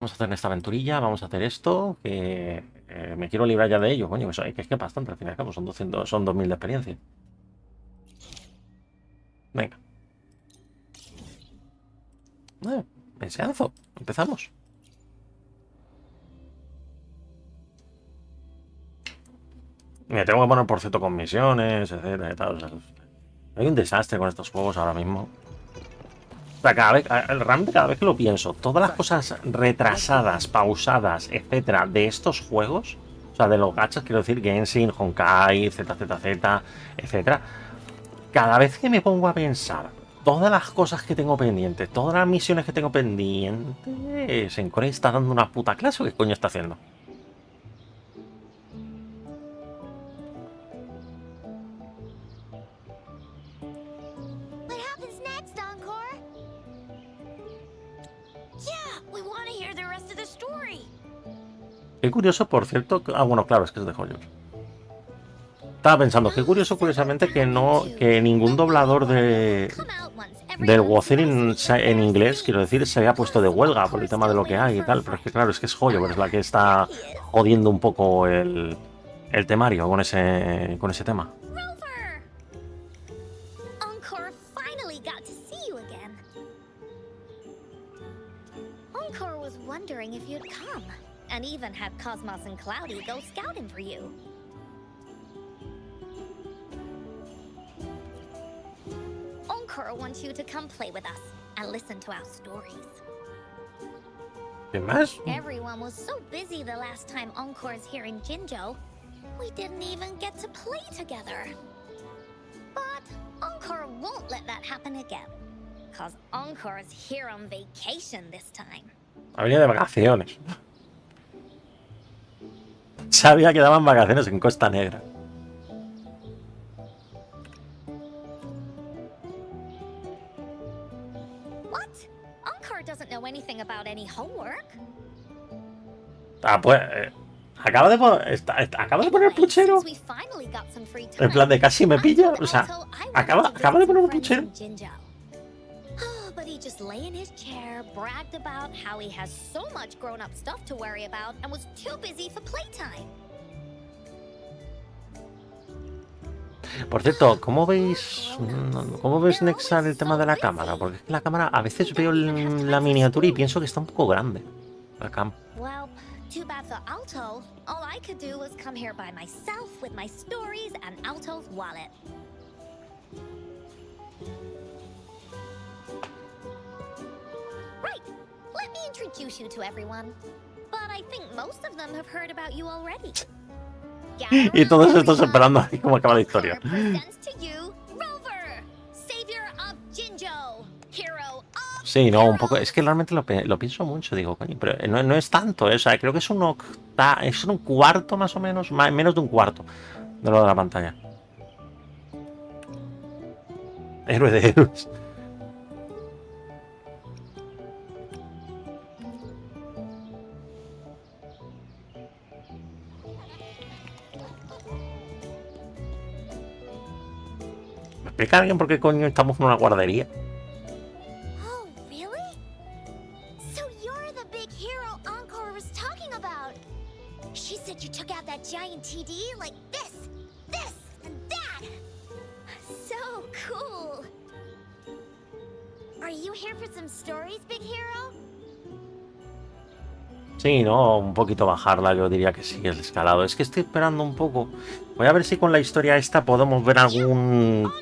Vamos a hacer esta aventurilla, vamos a hacer esto, que me quiero librar ya de ello, coño, eso, que es que es bastante, al fin y al cabo, son 200, son 2000 de experiencia. Venga. Mensajazo, empezamos. Me tengo que poner por cierto con misiones, etcétera y tal. O sea, hay un desastre con estos juegos ahora mismo. O sea, realmente cada vez que lo pienso, todas las cosas retrasadas, pausadas, etcétera, de estos juegos, o sea, de los gachas, quiero decir, Genshin, Honkai, ZZZ, etcétera, cada vez que me pongo a pensar todas las cosas que tengo pendientes, todas las misiones que tengo pendientes, Encore está dando una puta clase o qué coño está haciendo. What happens next, Encore? Yeah, we want to hear the rest of the story. Qué curioso, por cierto. Ah, bueno, claro, es que es de Hollywood. Estaba pensando, qué curioso, curiosamente, que ningún doblador del Wozen en inglés, quiero decir, se haya puesto de huelga por el tema de lo que hay y tal. Pero es que claro, es que es Hollywood, es la que está jodiendo un poco el temario con ese tema. Rover! Encore finally got to see you again. Encore was wondering if you'd come, and even had Cosmos and Cloudy go scouting for you. Encore wants you to come play with us and listen to our stories. ¿Qué más? Everyone was so busy the last time Encore's here in Jinzhou, we didn't even get to play together. But Encore won't let that happen again, cause Encore's here on vacation this time. Ha venido de vacaciones. Sabía que daban vacaciones en Costa Negra. What? Encore doesn't know anything about any homework. Ah, pues. Acaba de poner puchero. Since we finally got some free time, En plan de casi me I pilla. told O sea, Alto I wanted acaba to de visit poner un some friends puchero. in Jinzhou. But he just lay in his chair, bragged about how he has so much grown-up stuff to worry about, and was too busy for playtime. Por cierto, ¿cómo veis Nexar el tema de la cámara? Porque es que la cámara a veces veo la miniatura y pienso que está un poco grande. La cam. Well, too bad for Alto. All I could do was come here by myself with my stories and Alto's wallet. Right. Let me introduce you to everyone. But I think most of them have heard about you already. Y todos estos esperando a ver cómo acaba la historia. Sí, no, un poco. Es que realmente lo pienso mucho, digo, coño, pero no es tanto, o sea, creo que es es un cuarto más o menos, menos de un cuarto de lo de la pantalla. Héroe de héroes. ¿Me explica alguien por qué coño estamos en una guardería? Oh, really? So you're the big hero Encore was talking about. She said you took out that giant TD like this, and that. So cool. Are you here for some stories, big hero? Sí, no, un poquito bajarla, yo diría que sí, el escalado. Es que estoy esperando un poco. Voy a ver si con la historia esta podemos ver algún...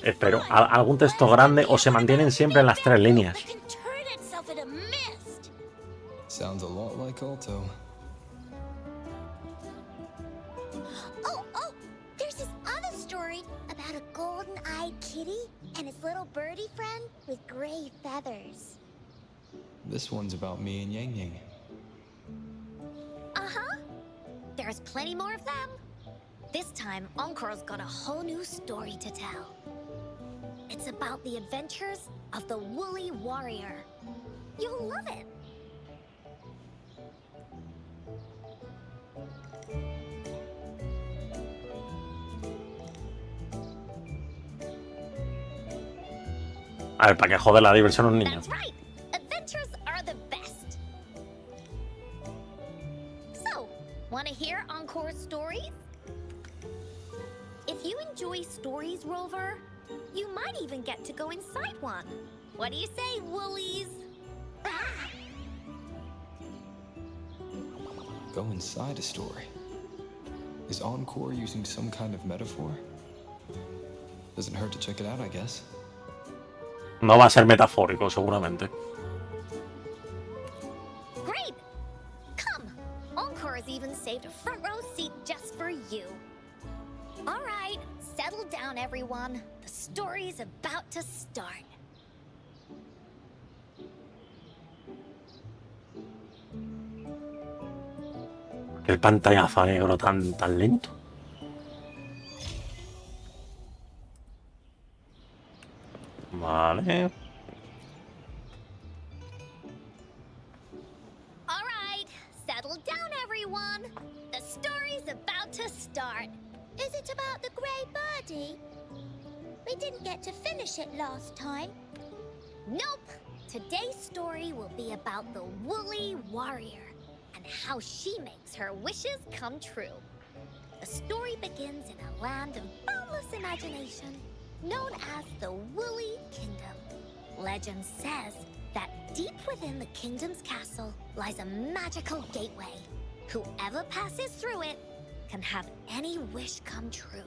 Espero, algún texto grande o se mantienen siempre en las tres líneas. Sounds a lot like Alto. Oh, there's this other story about a golden-eyed kitty and his little birdie friend with gray feathers. This one's about me and Yang Yang. Uh-huh. There's plenty more of them. This time, Encore's got a whole new story to tell. It's about the adventures of the Woolly Warrior. You'll love it. A ver, para que joder la diversión a un niño. That's right. Adventures are the best. Want to hear Encore stories? If you enjoy stories, Rover, you might even get to go inside one. What do you say, Woolies? Ah! Go inside a story. Is Encore using some kind of metaphor? Doesn't hurt to check it out, I guess. No va a ser metafórico, seguramente. Great! Come! Encore has even saved a front row seat just for you. All right, settle down, everyone. The story's about to start. El pantallazo negro tan lento. Vale. All right, settle down, everyone. The story's about to start. Is it about the grey birdie? We didn't get to finish it last time. Nope. Today's story will be about the woolly warrior and how she makes her wishes come true. The story begins in a land of boundless imagination, known as the Woolly Kingdom. Legend says that deep within the kingdom's castle lies a magical gateway. Whoever passes through it can have any wish come true.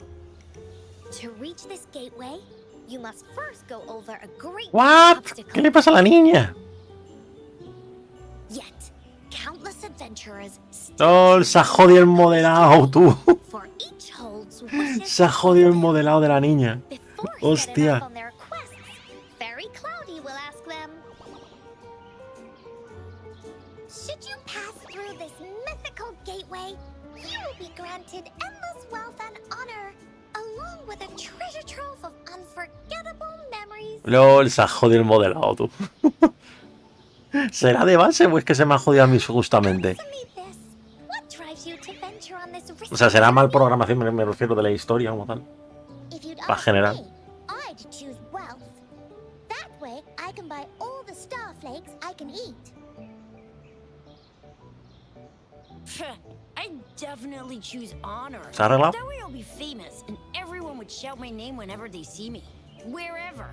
To reach this gateway, you must first go over a great What? obstacle. ¿Qué le pasa a la niña? Yet, countless adventurers Oh, se ha jodido el modelado, tú. for each holds wishes Se ha jodido el modelado de la niña. before Hostia. setting off on their quests. Very Cloudy will ask them, should you pass through this mythical gateway, you will be granted endless wealth and honor, along with a treasure trove of unforgettable memories. LOL, se ha jodido el modelado, tú. ¿Será de base o es que se me ha jodido a mí justamente? Answer me this. What drives you to venture on this O sea, será risky mal journey? programación, me refiero de la historia como tal. If you'd Pa' ask generar. me, I'd choose wealth. That way, I can buy all the starflakes I can eat. I'd definitely choose honor. ¿Se ha arreglado? That way I'll be famous and everyone would shout my name whenever they see me. Wherever.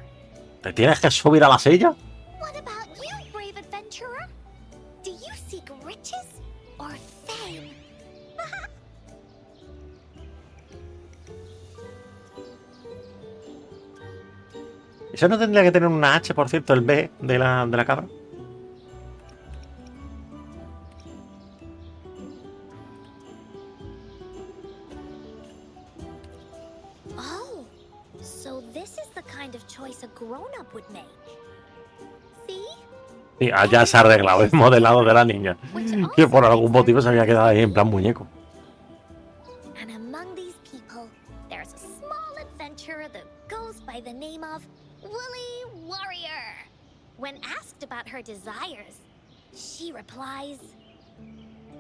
¿Te tienes que subir a la silla? What about you, brave adventurer? Do you seek riches or fame? ¿Eso no tendría que tener una H, por cierto, el B de la cabra? Oh, so this is the kind of choice a grown-up would make. See? Sí, ya se ha arreglado el modelado de la niña. Que por algún motivo se había quedado ahí en plan muñeco. And among these people, there's a small adventurer that goes by the name of Woolly Warrior. When asked about her desires, she replies,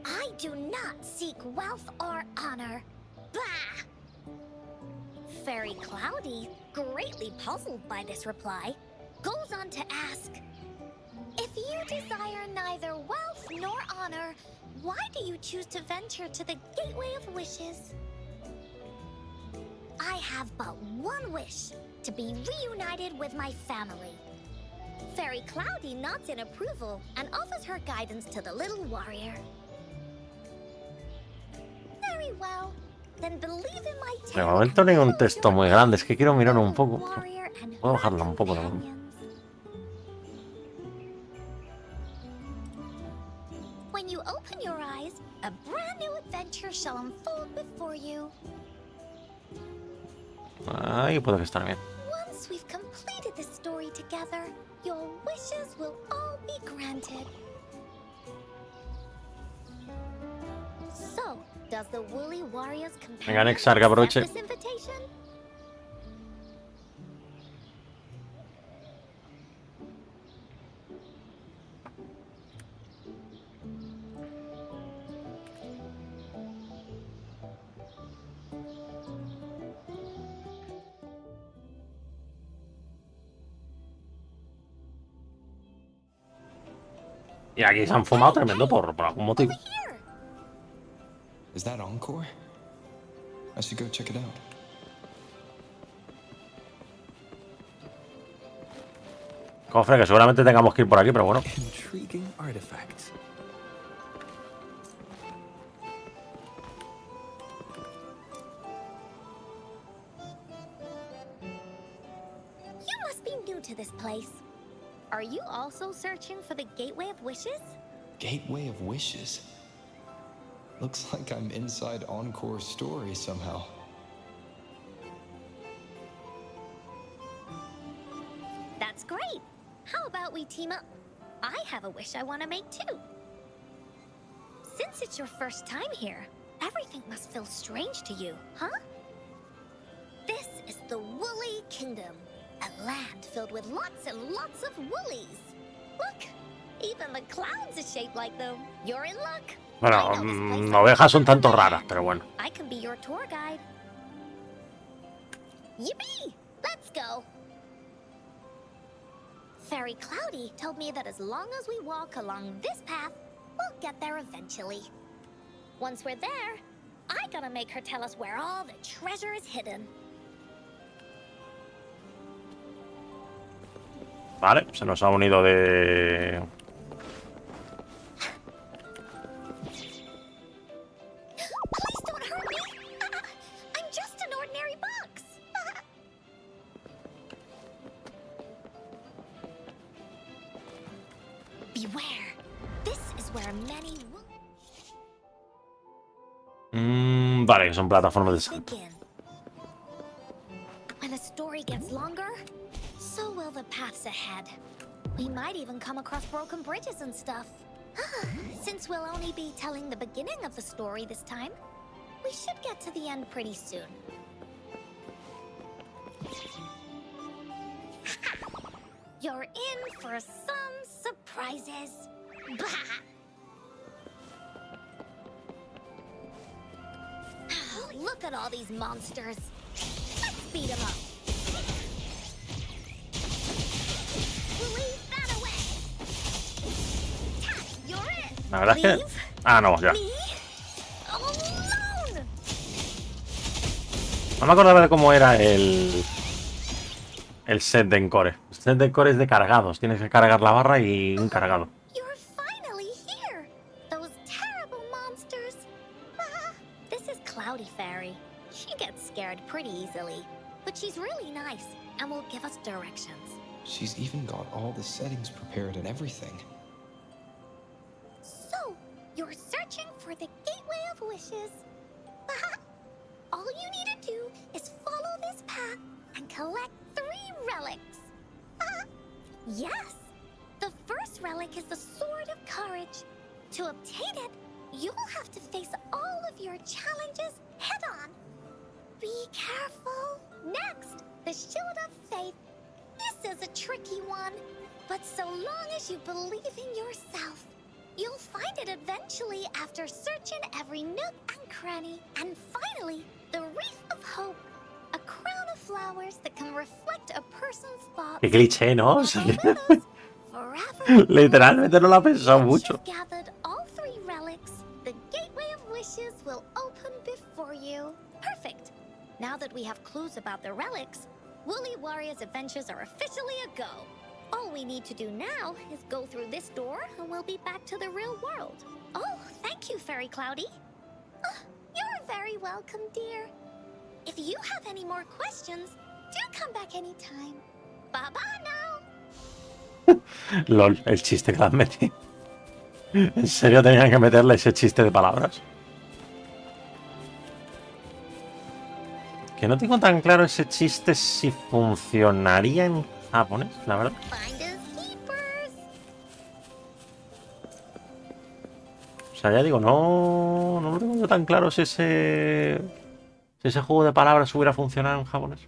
I do not seek wealth or honor. Bah! Fairy Cloudy, greatly puzzled by this reply, goes on to ask, if you desire neither wealth nor honor, why do you choose to venture to the Gateway of Wishes? I have but one wish, to be reunited with my family. Fairy Cloudy nods in approval and offers her guidance to the little warrior. Very well, then believe in my De tale momento and no hay un close texto your muy grande, es que quiero mirarlo un poco. warrior and Puedo her bajarlo un poco, la verdad. companions. When you open your eyes, a brand new adventure shall unfold before you. Ahí puede que estar bien. Once we've completed the story together, your wishes will all be granted. So, does the Woolly Warrior's Venga, companion Nexar, que aproveche. accept this invitation? Y aquí se han fumado tremendo por algún motivo. Over here. Is that Encore? I should go check it out. Cofre, que seguramente tengamos que ir por aquí, pero bueno. Intriguing artifacts. You must be new to this place. Are you also searching for the Gateway of Wishes? Gateway of Wishes. Looks like I'm inside Encore's story somehow. That's great. How about we team up? I have a wish I want to make too. Since it's your first time here, everything must feel strange to you, huh? This is the Woolly Kingdom, a land filled with lots and lots of woolies. Look, even the clouds are shaped like them. You're in luck. Bueno, I know this place like ovejas son the back of tanto my raras, hand. pero bueno. I can be your tour guide. Yippee! Let's go. Fairy Cloudy told me that as long as we walk along this path, we'll get there eventually. Once we're there, I gotta make her tell us where all the treasure is hidden. Vale, se nos ha unido de... Please don't hurt me! I'm just an ordinary box! Beware! This is where many Vale, que son plataformas de salto. begin. When the story gets longer, so will the paths ahead. We might even come across broken bridges and stuff. Since we'll only be telling the beginning of the story this time, we should get to the end pretty soon. You're in for some surprises. Look at all these monsters. Let's beat them up. We'll leave that away. Tack, you're in. La verdad es que... Leave Ah, no, ya. me alone. No me acordaba de cómo era el set de Encore. El set de Encore es de cargados. Tienes que cargar la barra y un cargado. You're finally here. Those terrible monsters. This is Cloudy Fairy. She gets scared pretty easily, but she's really nice and will give us directions. She's even got all the settings prepared and everything. So, you're searching for the Gateway of Wishes. All you need to do is follow this path and collect 3 relics. Yes, the first relic is the Sword of Courage. To obtain it, you'll have to face all of your challenges head on. Be careful. Next, the Shield of Faith. This is a tricky one, but so long as you believe in yourself, you'll find it eventually after searching every nook and cranny. And finally, the Wreath of Hope, a crown of flowers that can reflect a person's thoughts. Qué cliché, ¿no? Will stay with us forever. Literalmente no lo ha pensado Once mucho. you've gathered all 3 relics, the Gateway of Wishes will open before you. Perfect. Now that we have clues about the relics, Woolly Warrior's adventures are officially a go. All we need to do now is go through this door and we'll be back to the real world. Oh, thank you, Fairy Cloudy. You're very welcome, dear. If you have any more questions, do come back anytime. Bye-bye now. LOL, el chiste que le han metido. ¿En serio tenían que meterle ese chiste de palabras? Que no tengo tan claro ese chiste si funcionaría en japonés, la verdad. Finders keepers. O sea, ya digo, no lo tengo yo tan claro si ese juego de palabras hubiera funcionado en japonés.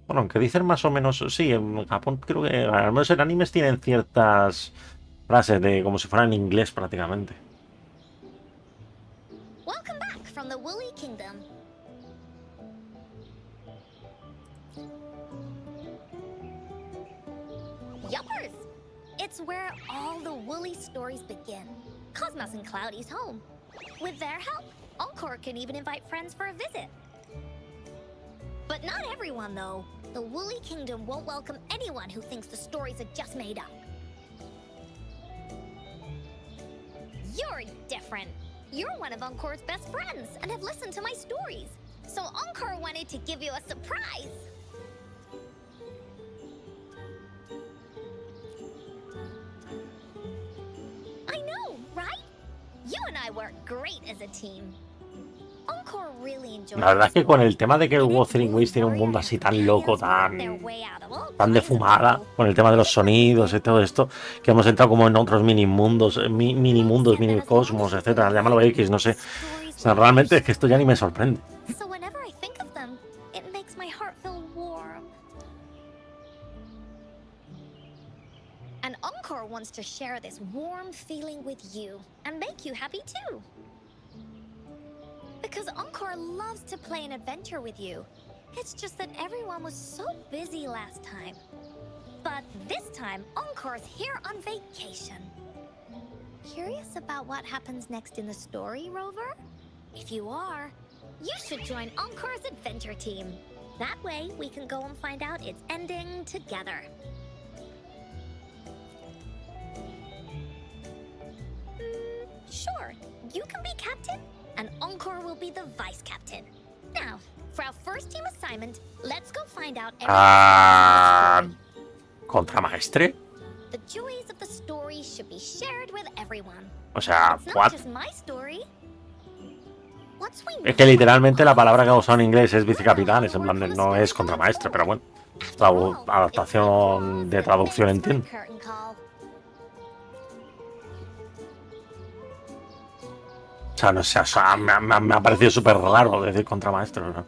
Bueno, aunque dicen más o menos, sí, en Japón creo que al menos en animes tienen ciertas frases de como si fueran en inglés prácticamente. Welcome back from the Woolly Kingdom. Yuppers! It's It's where all the woolly stories begin. Cosmos and Cloudy's home. With their help, Encore can even invite friends for a visit. But not everyone, though. The Woolly Kingdom won't welcome anyone who thinks the stories are just made up. You're different. You're one of Encore's best friends and have listened to my stories. So Encore wanted to give you a surprise. I know, right? You and I work great as a team. Encore really enjoys. La verdad es que con el tema de que el Wuthering Waves tiene un mundo así tan loco, tan de fumada, con el tema de los sonidos y todo esto, que hemos entrado como en otros mini mundos, mini cosmos, etcétera, llámalo X, no sé. O sea, realmente es que esto ya ni me sorprende. So whenever I think of them, it makes my heart feel warm. And Encore wants to share this warm feeling with you and make you happy too. Because Encore loves to play an adventure with you. It's just that everyone was so busy last time. But this time, Encore's here on vacation. Curious about what happens next in the story, Rover? If you are, you should join Encore's adventure team. That way, we can go and find out its ending together. Sure, you can be captain, and Encore will be the vice captain. Now, for our first team assignment, let's go find out everything. ¿Contramaestre? The joys of the story should be shared with everyone. O sea, It's not what? just my story. What's we Es que literalmente la palabra que ha usado en inglés es vicecapitanes, en plan de no es contramaestre, pero bueno. Adaptación de traducción, entiendo. O sea, no sé, o sea, me ha parecido súper raro decir contramaestre, ¿no?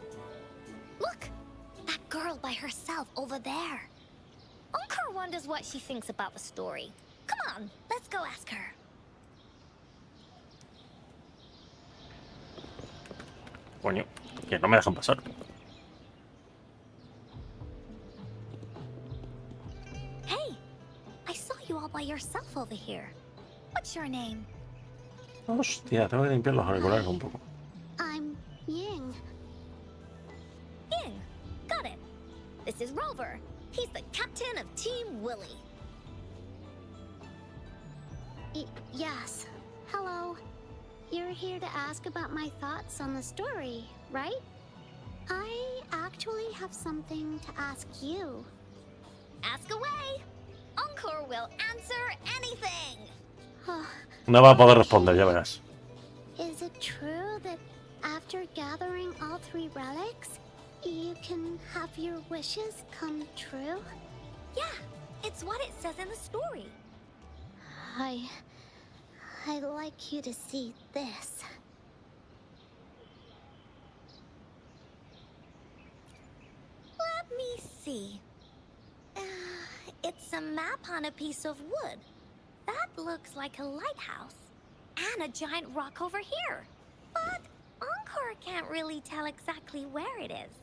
Look, that girl by herself over there. Encore wonders what she thinks about the story. Come on, let's go ask her. Coño, que no me dejan pasar. Hey, I saw you all by yourself over here. What's your name? Hostia, tengo que limpiar los auriculares un poco. I'm Ying. Ying, got it. This is Rover. He's the captain of Team Willy. Yes. Hello. You're here to ask about my thoughts on the story, right? I actually have something to ask you. Ask away. Encore will answer anything. No va a poder responder, ya verás. Is it true that after gathering all 3 relics, you can have your wishes come true? Yeah, it's what it says in the story. I'd like you to see this. Let me see. It's a map on a piece of wood. That looks like a lighthouse. And a giant rock over here. But Encore can't really tell exactly where it is.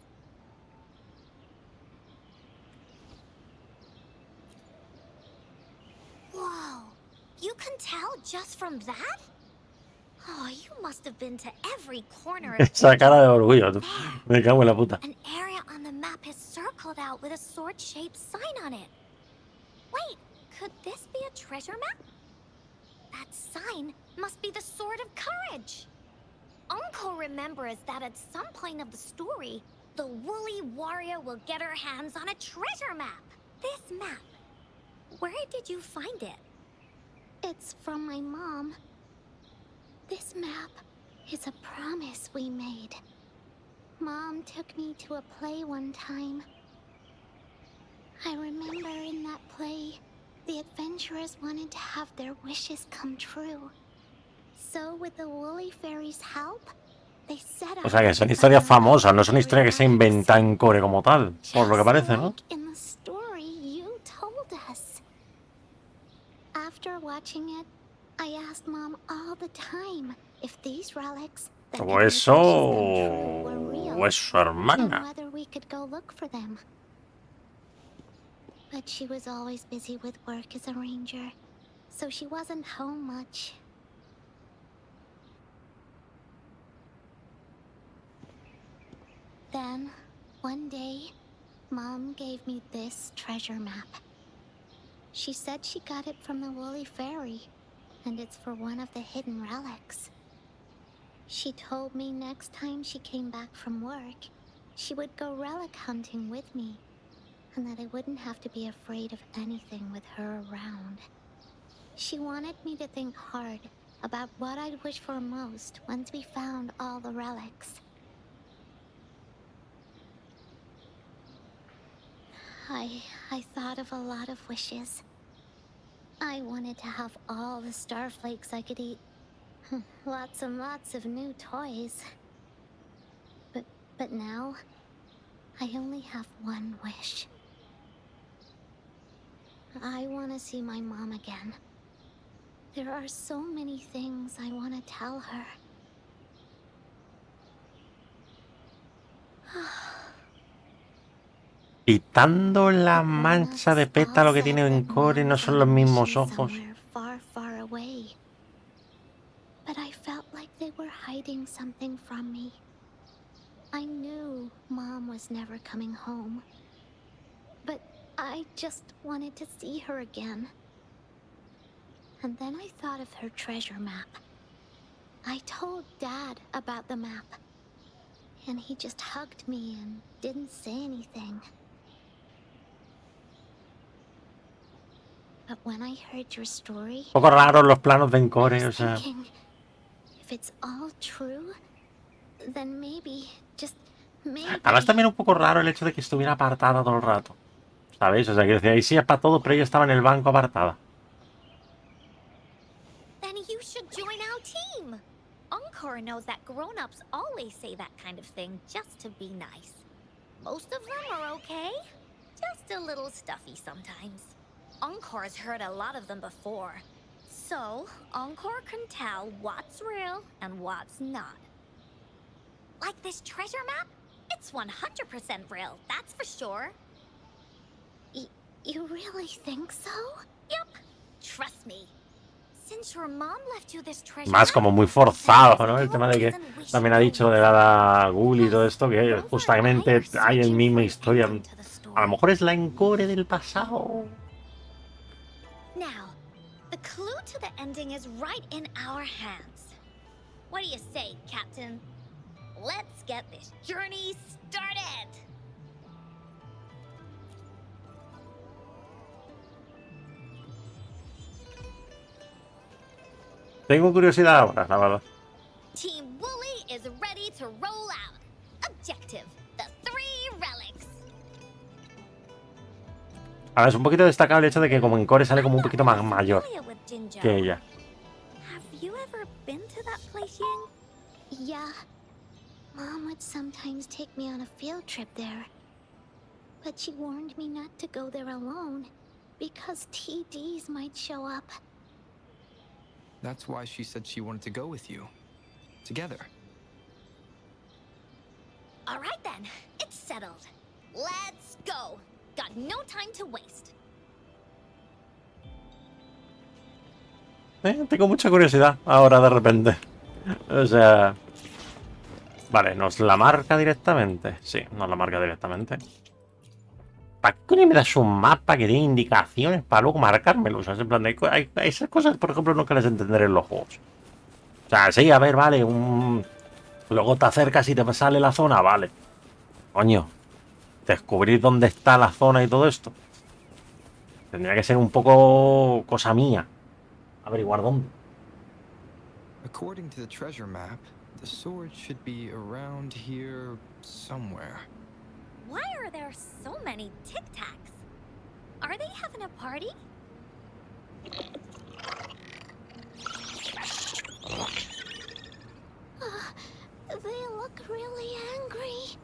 Whoa! You can tell just from that? Oh, you must have been to every corner of Esa cara de orgullo, tú. Me cago en la puta. An area on the map is circled out with a sword-shaped sign on it. Wait, could this be a treasure map? That sign must be the Sword of Courage. Encore remembers that at some point of the story, the woolly warrior will get her hands on a treasure map. This map, where did you find it? It's from my mom. This map is a promise we made. Mom took me to a play one time. I remember in that play, the adventurers wanted to have their wishes come true. So with the woolly fairy's help, they set up. O sea que son historias famosas, no son historias que se inventan en Core como tal, por lo que parece, ¿no? In the story you told us. After watching it, I asked Mom all the time if these relics that O eso o es su hermana. whether we could go look for them. But she was always busy with work as a ranger, so she wasn't home much. Then, one day, Mom gave me this treasure map. She said she got it from the Woolly Fairy, and it's for one of the hidden relics. She told me next time she came back from work, she would go relic hunting with me, and that I wouldn't have to be afraid of anything with her around. She wanted me to think hard about what I'd wish for most once we found all the relics. I thought of a lot of wishes. I wanted to have all the starflakes I could eat. Lots and lots of new toys. But now, I only have one wish. I want to see my mom again. There are so many things I want to tell her. Quitando la mancha de pétalo que tiene Encore, no son los mismos ojos. Far, far away. But I felt like they were hiding something from me. I knew Mom was never coming home. But I just wanted to see her again. And then I thought of her treasure map. I told Dad about the map. And he just hugged me and didn't say anything. But when I heard your story, Un poco raros los planos de Encore, o sea. If it's all true, then maybe, just maybe. Además también un poco raro el hecho de que estuviera apartada todo el rato. ¿Sabéis? O sea, que decía, ahí sí es para todo, pero ella estaba en el banco apartada. Then you should join our team. Encore knows that grown-ups always say that kind of thing just to be nice. Most of them are okay, just a little stuffy sometimes. Encore's heard a lot of them before, so Encore can tell what's real and what's not. Like this treasure map? It's 100% real, that's for sure. You really think so? Yep, trust me. Since your mom left you this treasure Más map, como muy forzado, ¿no? El tema de que también ha dicho lo de la Ghoul y todo esto, que justamente hay en misma historia. A lo mejor es la Encore del pasado. Now, the clue to the ending is right in our hands. What do you say, Captain? Let's get this journey started! Tengo curiosidad ahora, la verdad. Team Wooly is ready to roll out. Objective, the 3 relics. Ahora es un poquito destacable el hecho de que como Encore sale como un poquito más mayor que ella. Have you ever been to that place, Ying? Yeah. Mom would sometimes take me on a field trip there. But she warned me not to go there alone, because TDs might show up. That's why she said she wanted to go with you. Together. All right then, it's settled. Let's go. Got no time to waste. Tengo mucha curiosidad ahora de repente. O sea... Vale, ¿nos la marca directamente? Sí, nos la marca directamente. ¿Para qué coño me das un mapa que tiene indicaciones para luego marcármelo? O sea, en plan de... Hay esas cosas, por ejemplo, nunca las entenderé en los juegos. O sea, sí, a ver, vale, luego te acercas y te sale la zona, vale. Coño, descubrir dónde está la zona y todo esto. Tendría que ser un poco cosa mía. Averiguar dónde. According to the treasure map, the sword should be around here somewhere. Why are there so many Tic Tacs? Are they having a party? They look really angry.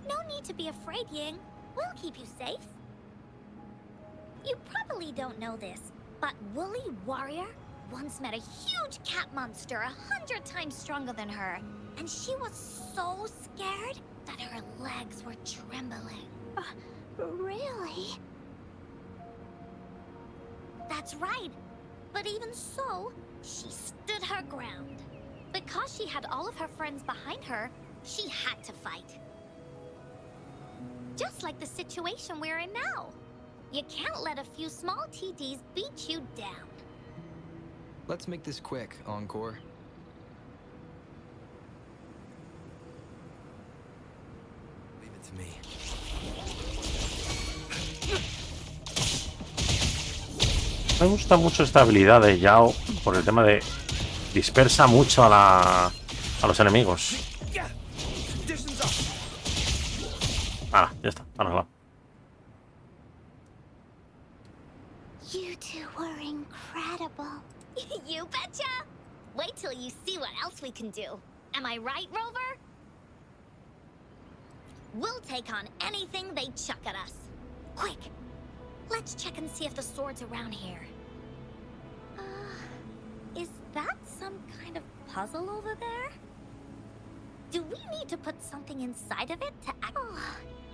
No need to be afraid, Ying. We'll keep you safe. You probably don't know this, but Woolly Warrior once met a huge cat monster 100 times stronger than her, and she was so scared that her legs were trembling. Really? That's right. But even so, she stood her ground. Because she had all of her friends behind her, she had to fight. Just like the situation we're in now. You can't let a few small TDs beat you down. Let's make this quick, Encore. Leave it to me. Me gusta mucho esta habilidad de Yao por el tema de dispersa mucho a los enemigos. Ah, ya está, ahora va. You two were incredible. You betcha! Wait till you see what else we can do. Am I right, Rover? We'll take on anything they chuck at us. Quick! Let's check and see if the sword's around here. Is that some kind of puzzle over there? Do we need to put something inside of it to act? Oh,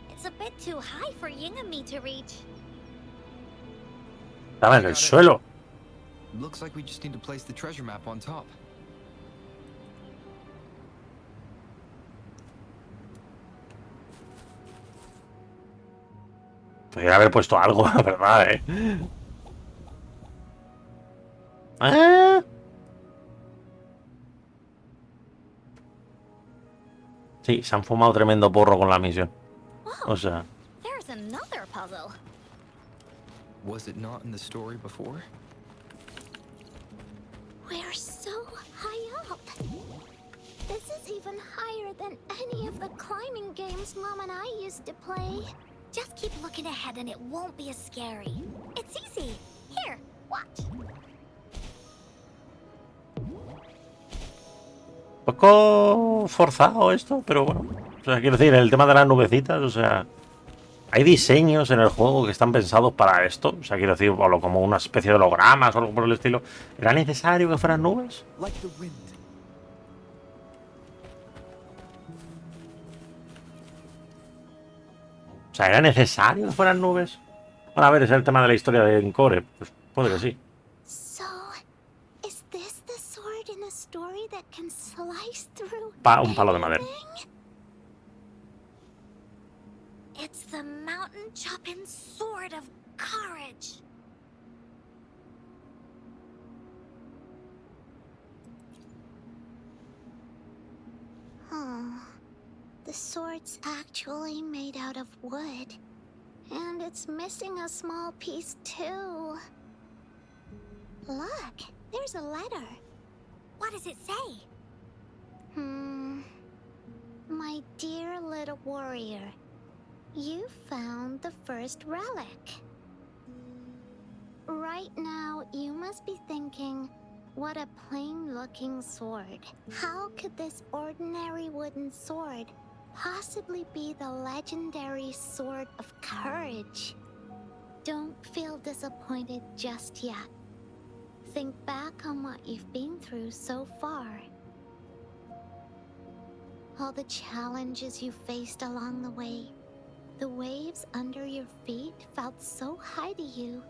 it's a bit too high for Ying and me to reach. Estaba en el suelo. Looks like we just need to place the treasure map on top. Podría haber puesto algo, la verdad, ¿Ah? Sí, se han fumado tremendo porro con la misión. Whoa, O sea, there's another puzzle. Was it not in the story before? We're so high up. This is even higher than any of the climbing games Mom and I used to play. Just keep looking ahead and it won't be as scary. It's easy. Here, watch. un poco forzado esto, pero bueno. O sea, quiero decir, el tema de las nubecitas, o sea, hay diseños en el juego que están pensados para esto. O sea, quiero decir, como una especie de hologramas o algo por el estilo. ¿Era necesario que fueran nubes? Like the wind. O sea, ¿era necesario que fueran nubes? Bueno, a ver, es el tema de la historia de Encore. Pues puede que sí. So, is this the sword in the story that can slice through Un palo de madera. anything? It's the mountain chopping sword of courage. Huh. The sword's actually made out of wood. And it's missing a small piece too. Look, there's a letter. What does it say? My dear little warrior, you found the first relic. Right now, you must be thinking, what a plain-looking sword. How could this ordinary wooden sword possibly be the legendary sword of courage? Don't feel disappointed just yet. Think back on what you've been through so far. All the challenges you faced along the way. The waves under your feet felt so high to you.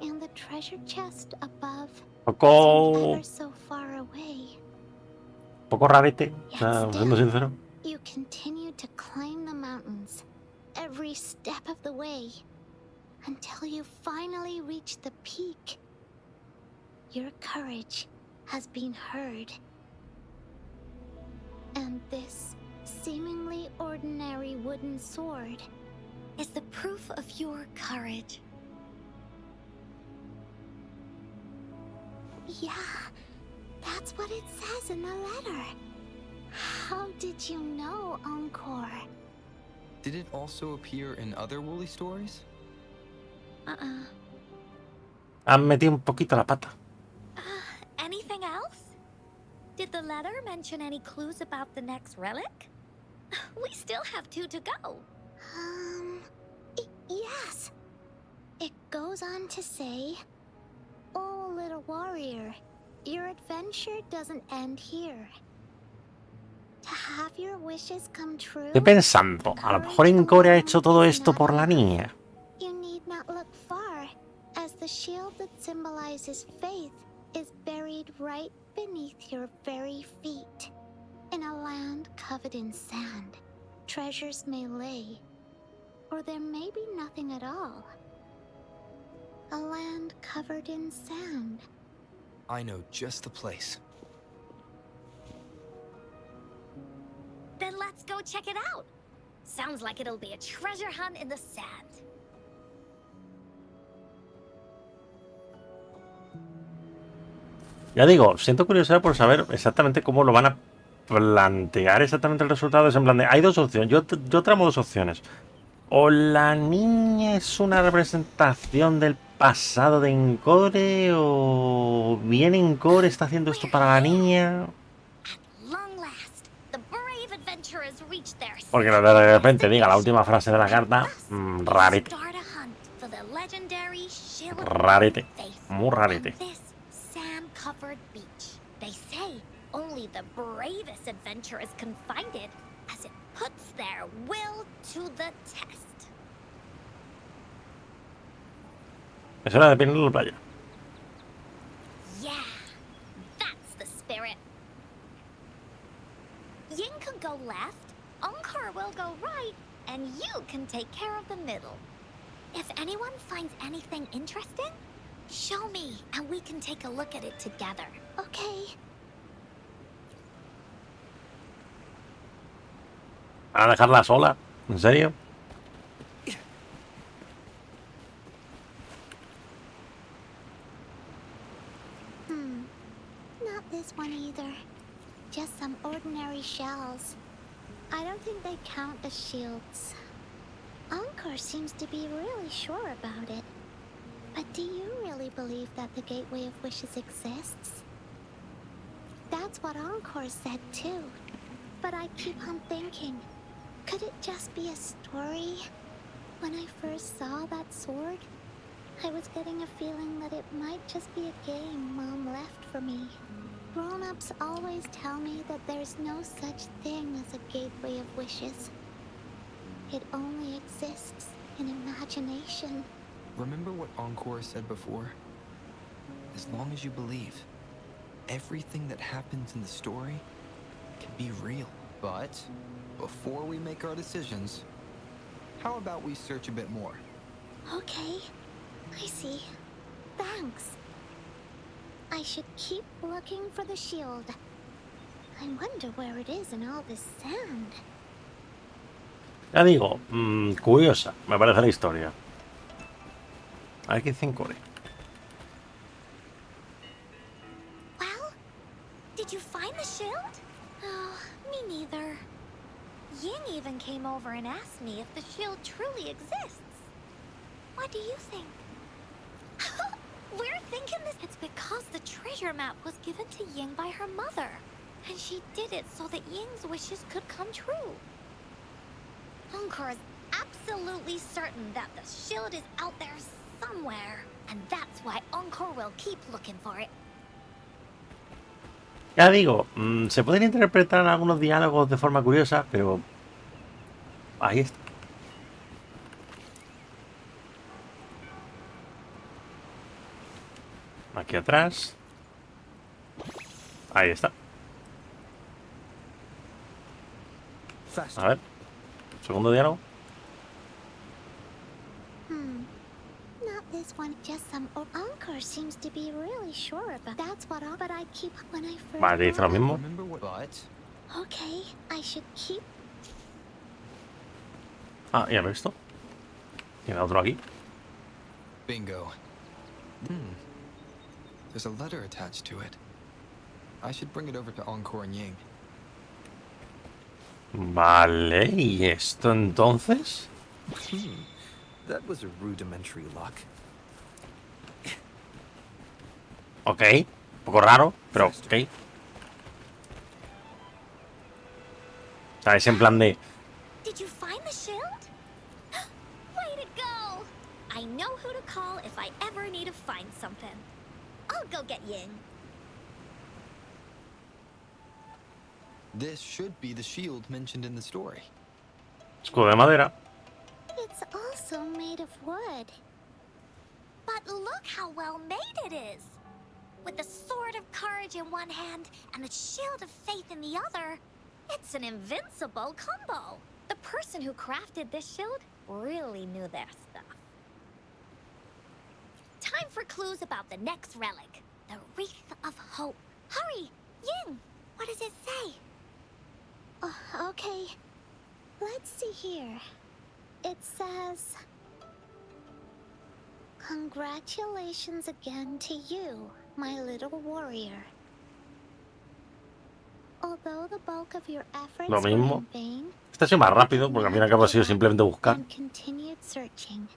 And the treasure chest above seemed ever so far away. Poco rarete, o sea, siendo sincero. You continued to climb the mountains, every step of the way, until you finally reached the peak. Your courage has been heard. And this seemingly ordinary wooden sword Is the proof of your courage. Yeah, that's what it says in the letter. How did you know, Encore? Did it also appear in other Woolly stories? Han metido un poquito la pata. Anything else? Did the letter mention any clues about the next relic? We still have 2 to go. Yes. It goes on to say, "Oh, little warrior, your adventure doesn't end here. To have your wishes come true, Estoy pensando, a lo mejor Encore ha hecho todo esto por la niña. you need not look far, as the shield that symbolizes faith is buried right beneath your very feet. In a land covered in sand, treasures may lay, or there may be nothing at all. A land covered in sand. I know just the place. Then let's go check it out. Sounds like it'll be a treasure hunt in the sand. Ya digo, siento curiosidad por saber exactamente cómo lo van a plantear exactamente el resultado. Es en plan de, hay dos opciones, yo tramo dos opciones. O la niña es una representación del pasado de Encore, o bien Encore está haciendo esto para la niña. At long last, the brave adventurers reached their Porque de repente diga la última frase de la carta, rarete. Start a hunt for the legendary shield of Rarete. faith Muy rarete. on this sand-covered beach. They say only the bravest adventurers can find it, as it puts their will to the test. Es hora de pintar la playa. Yeah, that's the spirit. Ying can go left, Encore will go right, and you can take care of the middle. If anyone finds anything interesting, show me, and we can take a look at it together. Okay. ¿Van a dejarla sola? ¿En serio? Not this one either. Just some ordinary shells. I don't think they count as shields. Encore seems to be really sure about it. But do you really believe that the Gateway of Wishes exists? That's what Encore said too. But I keep on thinking, could it just be a story? When I first saw that sword, I was getting a feeling that it might just be a game Mom left for me. Grown-ups always tell me that there's no such thing as a Gateway of Wishes. It only exists in imagination. Remember what Encore said before? As long as you believe, everything that happens in the story can be real. But before we make our decisions, how about we search a bit more? Okay, I see. Thanks. I should keep looking for the shield. I wonder where it is in all this sand. Ya digo, curiosa, me parece la historia. A ver qué dice Encore. Well, did you find the shield? Oh, me neither. Ying even came over and asked me if the shield truly exists. What do you think? We're thinking this. It's because the treasure map was given to Ying by her mother. And she did it so that Ying's wishes could come true. Encore is absolutely certain that the shield is out there somewhere. And that's why Encore will keep looking for it. Ya digo, se pueden interpretar algunos diálogos de forma curiosa, pero ahí está. Aquí atrás. Ahí está. A ver. Segundo diálogo. Not this one, just some. Encore seems to be really sure about. That's what but I keep when I first. Vale, dice lo mismo. Remember what? But Okay, I should keep. Ah, ya lo he visto. Tiene otro aquí. bingo. There's a letter attached to it. I should bring it over to Encore and Ying. Vale, ¿y esto entonces? That was a rudimentary lock. Ok, un poco raro, pero ok. O sea, es en plan de... Did you find the shield? Way to go! I know who to call if I ever need to find something. I'll go get Ying. This should be the shield mentioned in the story. Escudo de madera. It's also made of wood. But look how well made it is! With the sword of courage in one hand and the shield of faith in the other, it's an invincible combo. The person who crafted this shield really knew their stuff. Time for clues about the next relic, the Wreath of Hope. Hurry, Ying! What does it say? Okay. Let's see here. It says... Congratulations again to you, my little warrior. Although the bulk of your efforts Lo were mismo. in vain, Este ha sido más rápido, porque al fin y al cabo ha sido simplemente buscar. and continued searching.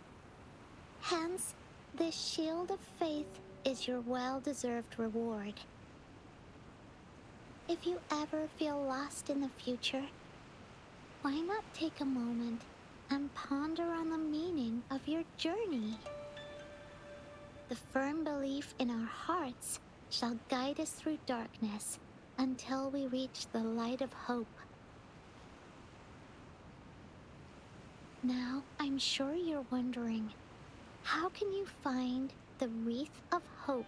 Hence, this shield of faith is your well-deserved reward. If you ever feel lost in the future, why not take a moment and ponder on the meaning of your journey? The firm belief in our hearts shall guide us through darkness until we reach the light of hope. Now, I'm sure you're wondering, how can you find the Wreath of Hope,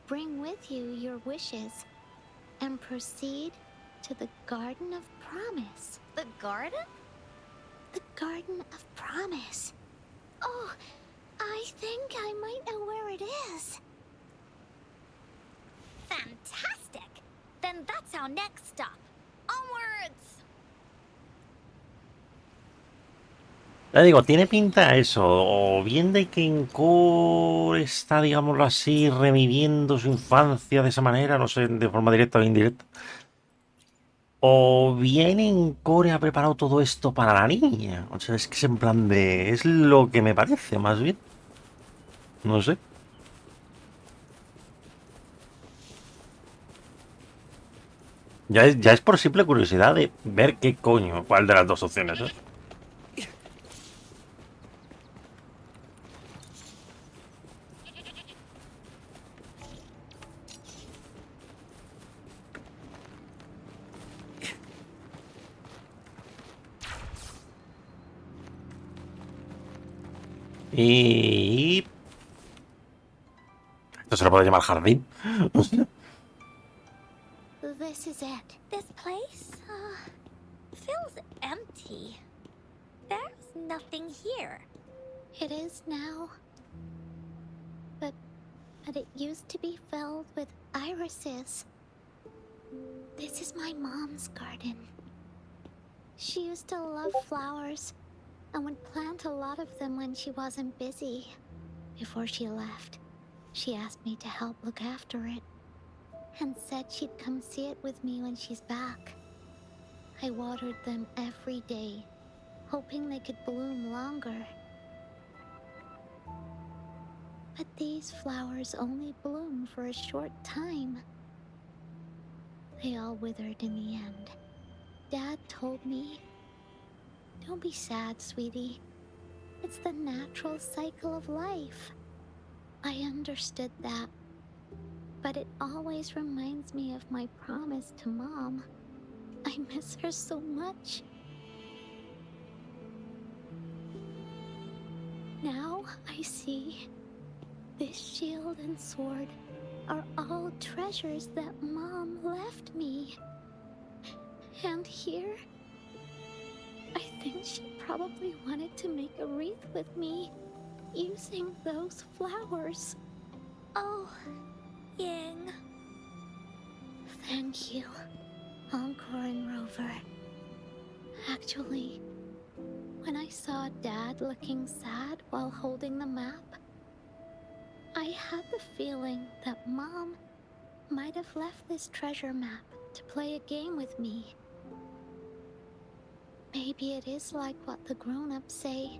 bring with you your wishes, and proceed to the Garden of Promise? The garden? The Garden of Promise. Oh, I think I might know where it is. Fantastic! Then that's our next stop. Onwards! Ya digo, tiene pinta eso, o bien de que Encore está, digámoslo así, reviviendo su infancia de esa manera, no sé, de forma directa o indirecta. O bien Encore ha preparado todo esto para la niña. O sea, es que es en plan de... Es lo que me parece, más bien. No sé. Ya es por simple curiosidad de ver qué coño, cuál de las dos opciones es. Y... Esto se lo puede llamar jardín. This is it. This place, feels empty. There's nothing here. It is now. But it used to be filled with irises. This is my mom's garden. She used to love flowers and would plant a lot of them when she wasn't busy. Before she left, she asked me to help look after it and said she'd come see it with me when she's back. I watered them every day, hoping they could bloom longer. But these flowers only bloom for a short time. They all withered in the end. Dad told me, "Don't be sad, sweetie. It's the natural cycle of life." I understood that, but it always reminds me of my promise to Mom. I miss her so much. Now I see this shield and sword are all treasures that Mom left me. And here, I think she probably wanted to make a wreath with me using those flowers. Oh, Ying. Thank you, Encore and Rover. Actually, when I saw Dad looking sad while holding the map, I had the feeling that Mom might have left this treasure map to play a game with me. Maybe it is like what the grown-ups say.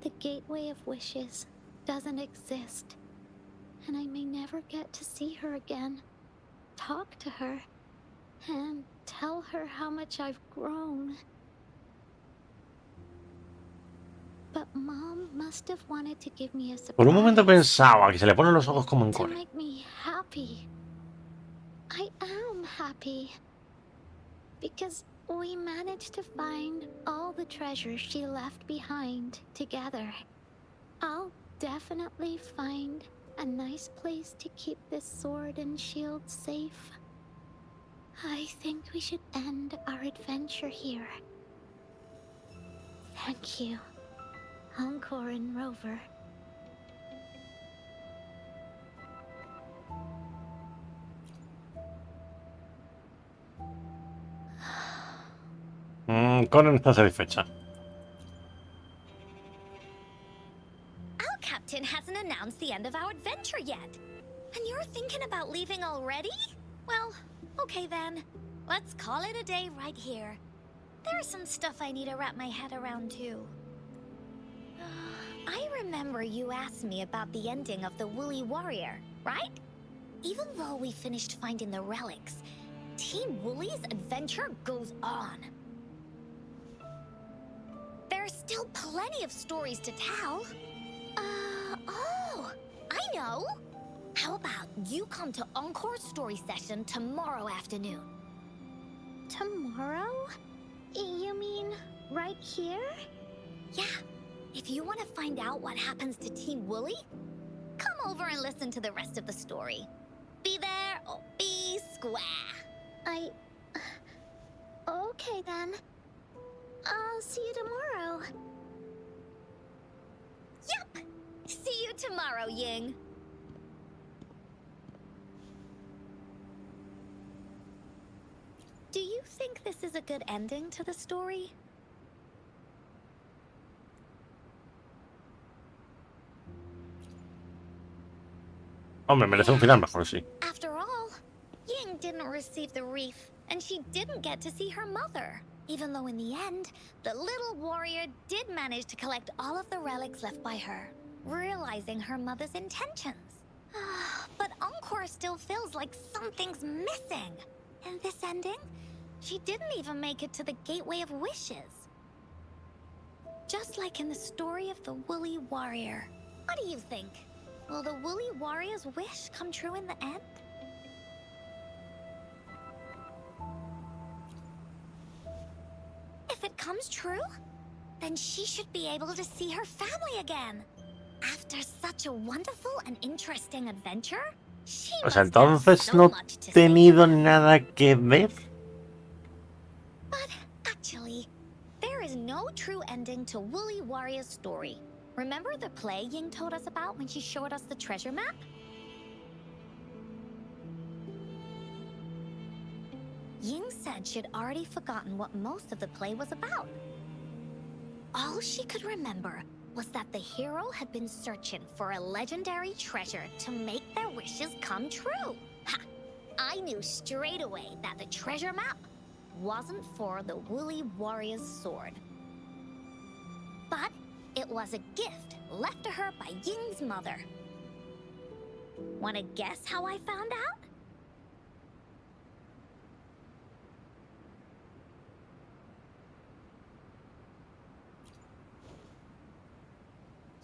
The gateway of wishes doesn't exist, and I may never get to see her again, talk to her, and tell her how much I've grown. But Mom must have wanted to give me a surprise. Por un momento pensaba que se le ponen los ojos como en To core. make me happy. I am happy. because we managed to find all the treasures she left behind together. I'll definitely find a nice place to keep this sword and shield safe. I think we should end our adventure here. Thank you, Encore and Rover. Conan está satisfecha. Our captain hasn't announced the end of our adventure yet. And you're thinking about leaving already? Well, okay then. Let's call it a day right here. There's some stuff I need to wrap my head around too. I remember you asked me about the ending of the Woolly Warrior, right? Even though we finished finding the relics, Team Woolly's adventure goes on. There's still plenty of stories to tell. Oh, I know! How about you come to Encore's story session tomorrow afternoon? Tomorrow? You mean right here? Yeah. If you want to find out what happens to Team Woolly, come over and listen to the rest of the story. Be there or be square. Okay then. I'll see you tomorrow. Yup! See you tomorrow, Ying. Do you think this is a good ending to the story? Hombre, merece un final mejor, sí. After all, Ying didn't receive the wreath, and she didn't get to see her mother. Even though in the end, the little warrior did manage to collect all of the relics left by her, realizing her mother's intentions. But Encore still feels like something's missing. In this ending, she didn't even make it to the Gateway of Wishes. Just like in the story of the Woolly Warrior. What do you think? Will the Woolly Warrior's wish come true in the end? If it comes true, then she should be able to see her family again. After such a wonderful and interesting adventure, she O sea, must have entonces so no much to he say. tenido nada que ver. But actually, there is no true ending to Woolly Warrior's story. Remember the play Ying told us about when she showed us the treasure map? Ying said she'd already forgotten what most of the play was about. All she could remember was that the hero had been searching for a legendary treasure to make their wishes come true. Ha! I knew straight away that the treasure map wasn't for the Woolly Warrior's sword. But it was a gift left to her by Ying's mother. Wanna guess how I found out?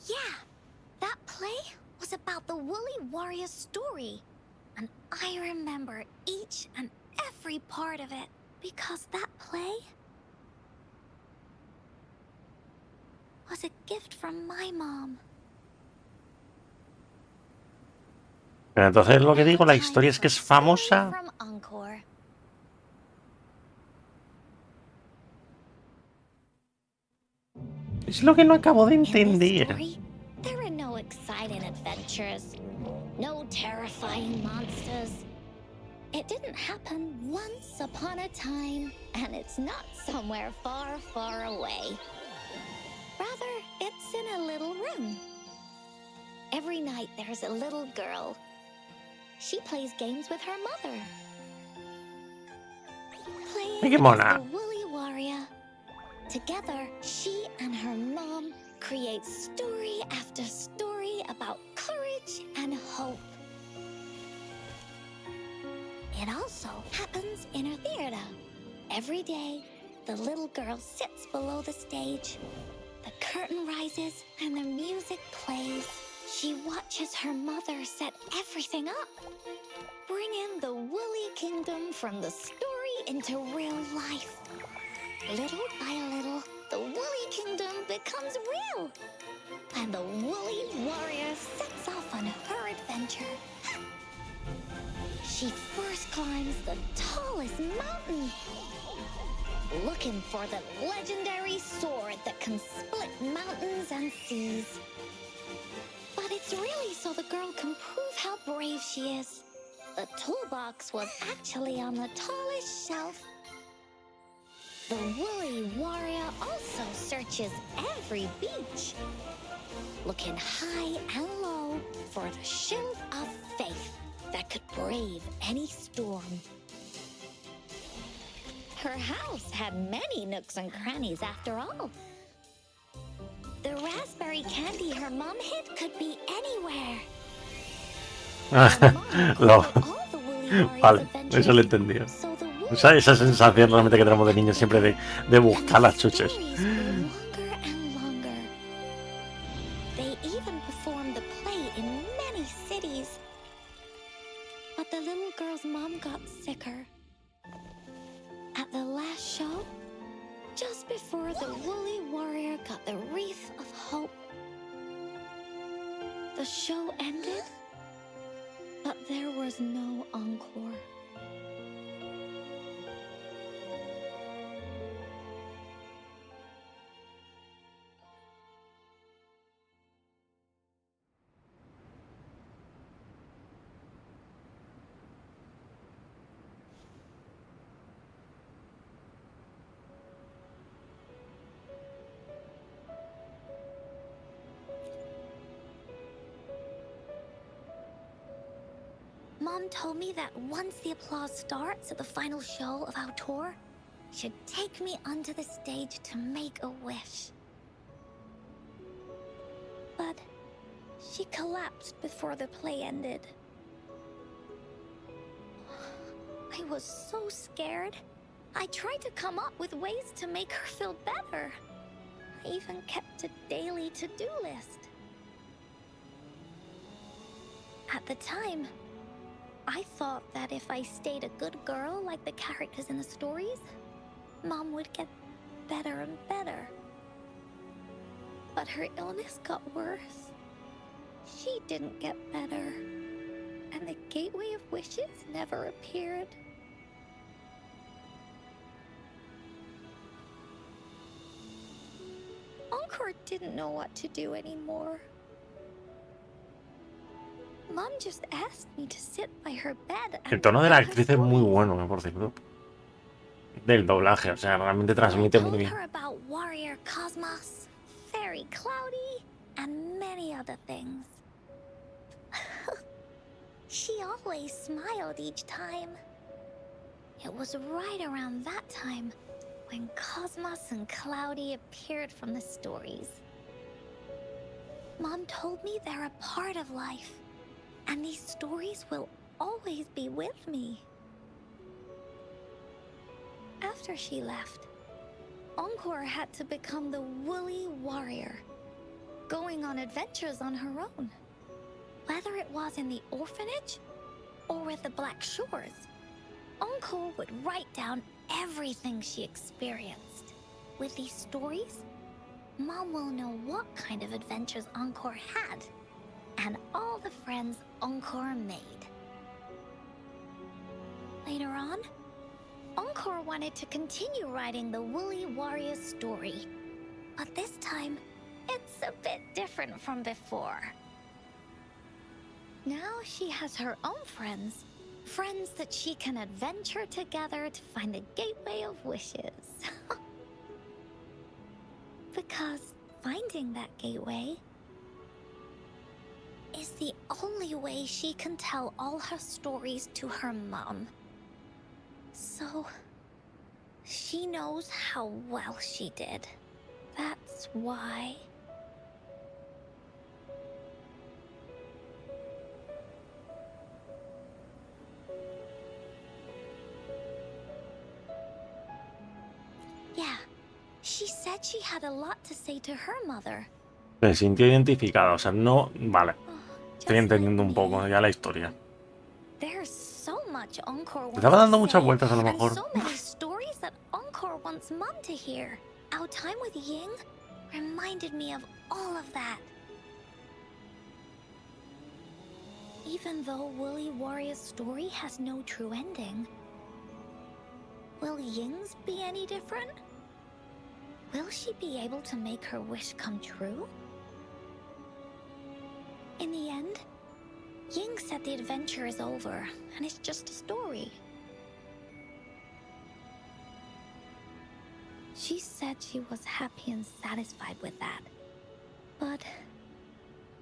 Yeah, that play was about the Woolly Warrior's story. And I remember each and every part of it because that play was a gift from my mom. Pero entonces lo que digo, la historia es que es famosa. From Encore. Es lo que no acabo de In this entender. story, there are no exciting adventures, no terrifying monsters. It didn't happen once upon a time, and it's not somewhere far, far away. Rather, it's in a little room. Every night there's a little girl. She plays games with her mother. Ay, qué Playing mona. as the Woolly Warrior. Together, she and her mom create story after story about courage and hope. It also happens in her theater. Every day, the little girl sits below the stage. The curtain rises and the music plays. She watches her mother set everything up. Bring in the Woolly Kingdom from the story story into real life. Little by little, the Woolly Kingdom becomes real. And the Woolly Warrior sets off on her adventure. She first climbs the tallest mountain, looking for the legendary sword that can split mountains and seas. But it's really so the girl can prove how brave she is. The toolbox was actually on the tallest shelf. The Woolly Warrior also searches every beach, looking high and low for the shield of faith that could brave any storm. Her house had many nooks and crannies after all. The raspberry candy her mom hid could be anywhere. Vale, eso lo he entendido. Esa sensación realmente que tenemos de niños siempre de buscar las chuches. They even performed the play in many cities. But the little girl's mom got sicker. At the last show, just before the Woolly Warrior got the wreath of hope, the show ended, but there was no encore. Mom told me that once the applause starts at the final show of our tour, she'd take me onto the stage to make a wish. But she collapsed before the play ended. I was so scared. I tried to come up with ways to make her feel better. I even kept a daily to-do list. At the time, I thought that if I stayed a good girl like the characters in the stories, Mom would get better and better. But her illness got worse. She didn't get better. And the Gateway of Wishes never appeared. Encore didn't know what to do anymore. Mom just asked me to sit by her bed. El tono de la actriz es muy bueno, por cierto. Del doblaje, o sea, realmente transmite muy bien. I told her about Warrior Cosmos, Fairy Cloudy, and many other things. She always smiled each time. It was right around that time when Cosmos and Cloudy appeared from the stories. Mom told me they're a part of life, and these stories will always be with me. After she left, Encore had to become the Woolly Warrior, going on adventures on her own. Whether it was in the orphanage or with the Black Shores, Encore would write down everything she experienced. With these stories, Mom will know what kind of adventures Encore had, and all the friends Encore made. Later on, Encore wanted to continue writing the Woolly Warrior story, but this time, it's a bit different from before. Now she has her own friends, friends that she can adventure together to find the Gateway of Wishes. Because finding that gateway is the only way she can tell all her stories to her mom. So, she knows how well she did. That's why. Yeah, she said she had a lot to say to her mother. Se sintió identificada, o sea, no... Vale, estoy entendiendo un poco ya la historia. There's so much much Encore wants Estaba dando to muchas say, vueltas a lo and mejor. so many stories that Encore wants Mum to hear. Our time with Ying reminded me of all of that. Even though Woolly Warrior's story has no true ending, will Ying's be any different? Will she be able to make her wish come true? In the end, Ying said the adventure is over, and it's just a story. She said she was happy and satisfied with that. But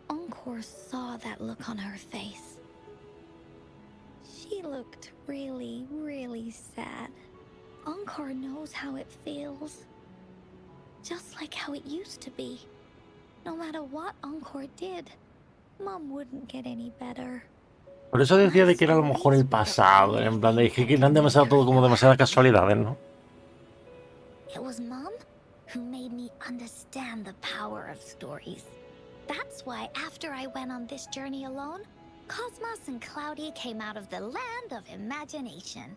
Encore saw that look on her face. She looked really, really sad. Encore knows how it feels. Just like how it used to be. No matter what Encore did, Mom wouldn't get any better. Por eso decía de que era a lo mejor el pasado, en plan de que eran demasiado todo como demasiadas casualidades, ¿no? It was Mom who made me understand the power of stories. That's why after I went on this journey alone, Cosmos and Cloudy came out of the land of imagination.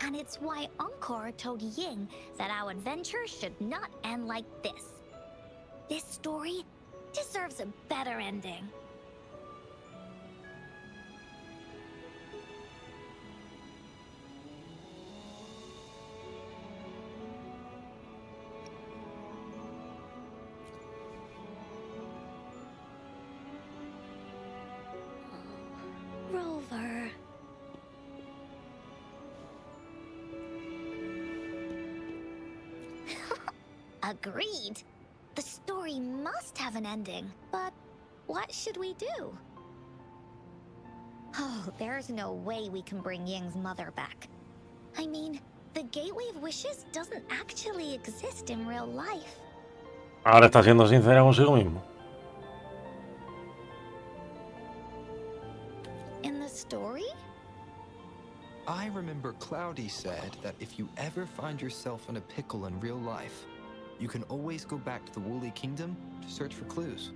And it's why Encore told Ying that our adventure should not end like this. This story deserves a better ending. Rover. Agreed. The story must have an ending. But what should we do? Oh, there's no way we can bring Ying's mother back. I mean, the Gateway of Wishes doesn't actually exist in real life. Ahora está siendo sincera consigo mismo. In the story? I remember Cloudy said that if you ever find yourself in a pickle in real life, you can always go back to the Woolly Kingdom to search for clues.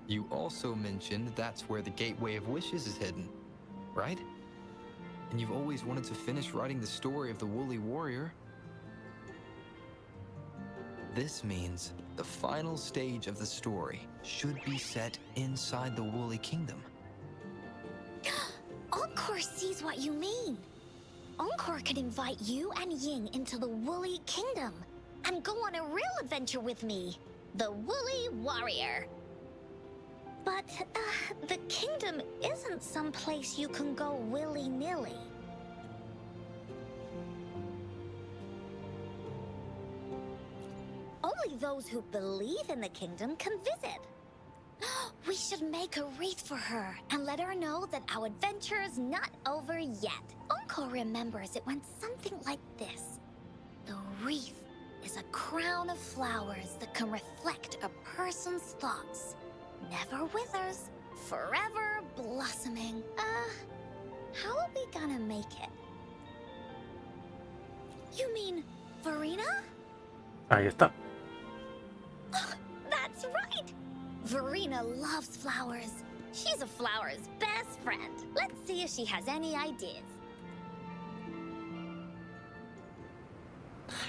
You also mentioned that's where the Gateway of Wishes is hidden, right? And you've always wanted to finish writing the story of the Woolly Warrior. This means the final stage of the story should be set inside the Woolly Kingdom. Encore sees what you mean. Encore could invite you and Ying into the Woolly Kingdom and go on a real adventure with me, the Woolly Warrior. But, the kingdom isn't some place you can go willy-nilly. Only those who believe in the kingdom can visit. We should make a wreath for her and let her know that our adventure is not over yet. Encore remembers it went something like this. The wreath is a crown of flowers that can reflect a person's thoughts. Never withers, forever blossoming. How are we gonna make it? You mean Verena? Ahí está. That's right! Verena loves flowers. She's a flower's best friend. Let's see if she has any ideas.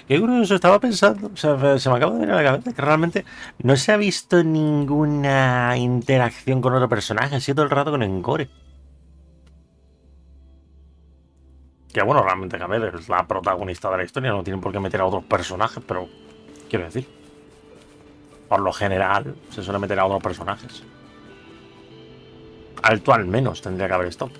Qué curioso, estaba pensando, o sea, se me acaba de venir a la cabeza que realmente no se ha visto ninguna interacción con otro personaje, ha sido todo el rato con Encore. Que bueno, realmente Gabriel es la protagonista de la historia, no tienen por qué meter a otros personajes, pero quiero decir, por lo general se suele meter a otros personajes. Alto al menos tendría que haber estado.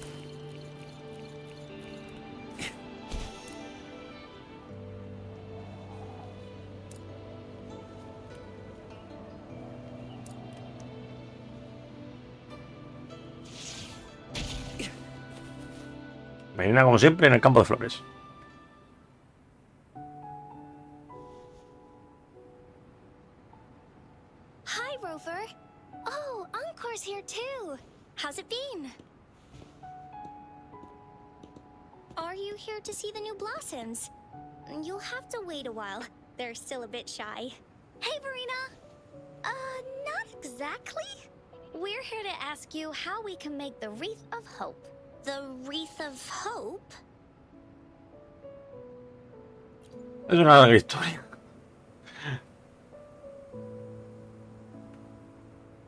Venina, como siempre, en el campo de flores. Hi, Rover. Oh, Encore's here too. How's it been? Are you here to see the new blossoms? You'll have to wait a while. They're still a bit shy. Hey, Verena. Not exactly. We're here to ask you how we can make the Wreath of Hope. The Wreath of Hope? Es una larga historia.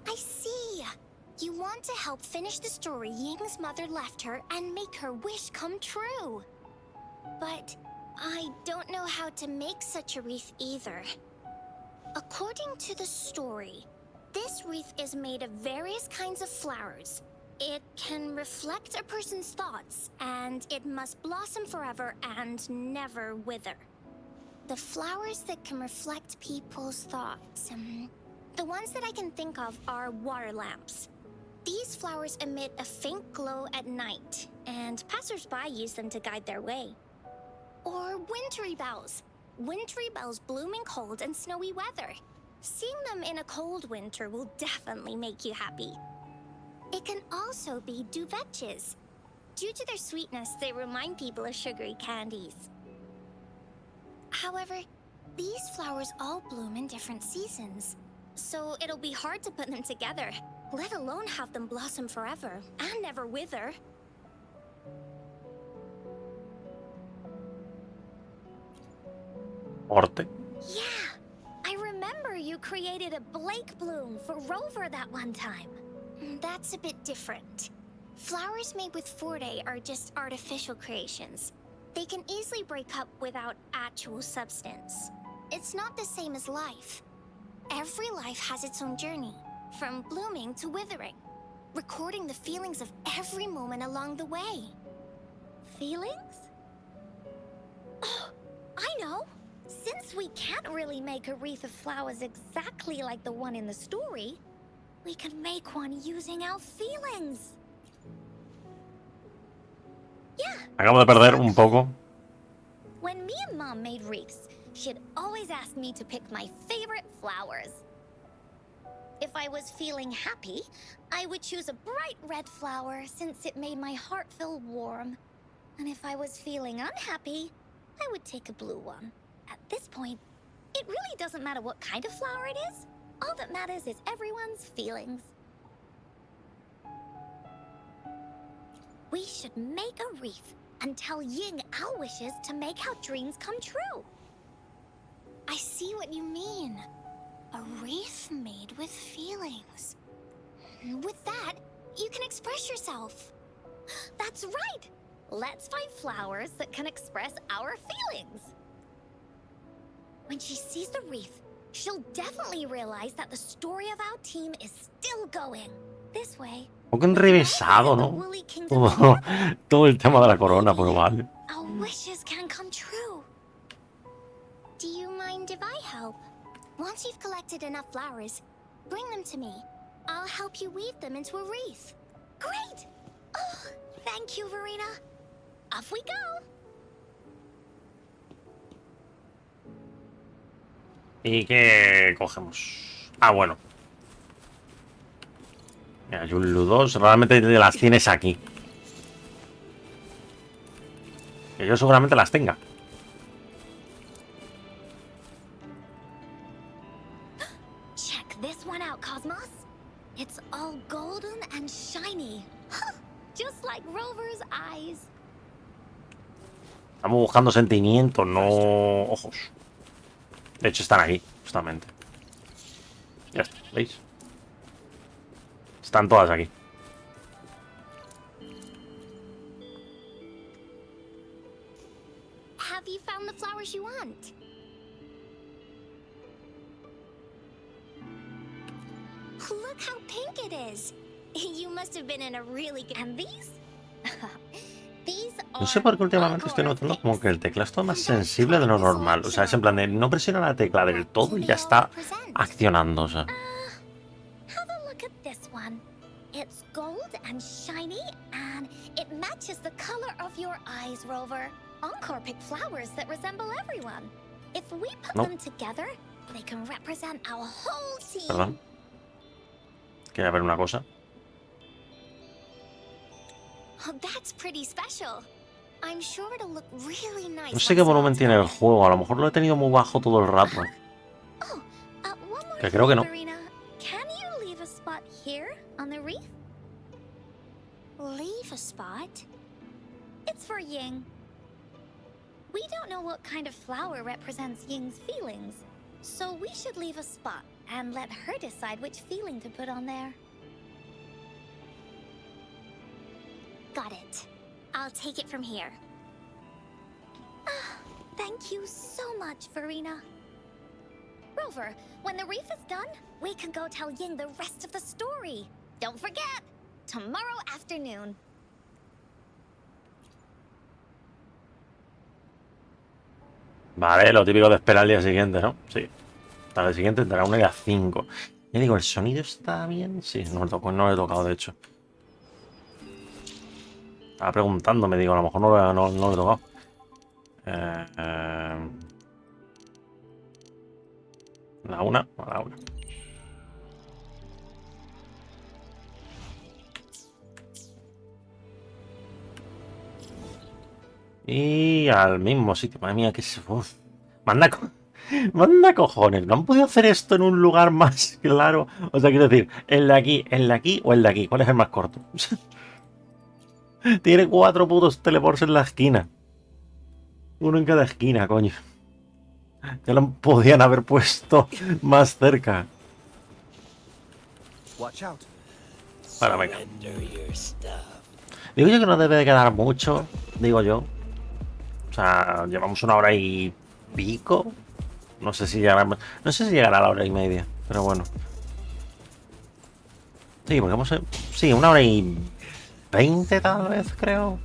I see. You want to help finish the story Ying's mother left her and make her wish come true. But I don't know how to make such a wreath either. According to the story, this wreath is made of various kinds of flowers. It can reflect a person's thoughts, and it must blossom forever and never wither. The flowers that can reflect people's thoughts. The ones that I can think of are water lamps. These flowers emit a faint glow at night, and passers-by use them to guide their way. Or wintry bells. Wintry bells bloom in cold and snowy weather. Seeing them in a cold winter will definitely make you happy. It can also be duvetches. Due to their sweetness, they remind people of sugary candies. However, these flowers all bloom in different seasons, so it'll be hard to put them together, let alone have them blossom forever and never wither. Orte. Yeah, I remember you created a Blake bloom for Rover that one time. That's a bit different. Flowers made with Forte are just artificial creations. They can easily break up without actual substance. It's not the same as life. Every life has its own journey, from blooming to withering, recording the feelings of every moment along the way. Feelings? Oh, I know! Since we can't really make a wreath of flowers exactly like the one in the story, we can make one using our feelings. Yeah. Acabo de perder un poco. When me and Mom made wreaths, she'd always ask me to pick my favorite flowers. If I was feeling happy, I would choose a bright red flower since it made my heart feel warm. And if I was feeling unhappy, I would take a blue one. At this point, it really doesn't matter what kind of flower it is. All that matters is everyone's feelings. We should make a wreath and tell Ying our wishes to make our dreams come true. I see what you mean. A wreath made with feelings. With that, you can express yourself. That's right! Let's find flowers that can express our feelings. When she sees the wreath, she'll definitely realize that the story of our team is still going. This way, Un poco enrevesado, ¿no? Todo el tema de la corona, pues vale. our wishes can come true. Do you mind if I help? Once you've collected enough flowers, bring them to me. I'll help you weave them into a wreath. Great! Oh, thank you, Verena. Off we go! ¿Y qué cogemos? Ah, bueno. Mira, Yulu 2, realmente las tienes aquí. Que yo seguramente las tenga. Check this one out, Cosmos. It's all golden and shiny. Just like Rover's eyes. Estamos buscando sentimientos, no ojos. De hecho, están aquí, justamente. Ya está, ¿veis? Están todas aquí. Have you found the flowers you want? Look how pink it is. You must have been in a really good... And these? These No sé por qué últimamente estoy notando como que el teclado está más sensible de lo normal. O sea, es en plan de no presiona la tecla del todo y ya está accionándose. Have a look at this one. It's gold and shiny, and it matches the color of your eyes, Rover. Encore picked flowers that resemble everyone. If we put them together, they can represent our whole team. Perdón. Quería ver una cosa. Oh, that's pretty special. I'm sure it'll look really nice. No sé qué volumen tiene el juego. A lo mejor lo he tenido muy bajo todo el rato. Oh, one more Que creo que no. thing, Verena. Can you leave a spot here on the reef? Leave a spot? It's for Ying. We don't know what kind of flower represents Ying's feelings, so we should leave a spot and let her decide which feeling to put on there. Got it. I'll take it from here. Thank you so much, Farina. Rover, when the reef is done, we can go tell Ying the rest of the story. Don't forget, tomorrow afternoon. Vale, lo típico de esperar al día siguiente, ¿no? Sí. Hasta el siguiente tendrá 1 y a 5. Y digo, ¿el sonido está bien? Sí, no lo he tocado, de hecho. Estaba preguntándome, digo, a lo mejor no lo he tocado. La 1, a la 1. Y al mismo sitio. Madre mía, que se... Manda cojones. ¿No han podido hacer esto en un lugar más claro? O sea, quiero decir, el de aquí o el de aquí. ¿Cuál es el más corto? Tiene 4 putos teleports en la esquina. Uno en cada esquina, coño. Ya lo podían haber puesto más cerca. Watch out. Bueno, venga. Digo yo que no debe de quedar mucho. Digo yo. O sea, llevamos 1 hora y pico. No sé si llegará a la hora y media. Pero bueno. Sí, porque hemos... Sí, 1 hora y 20 tal vez, creo.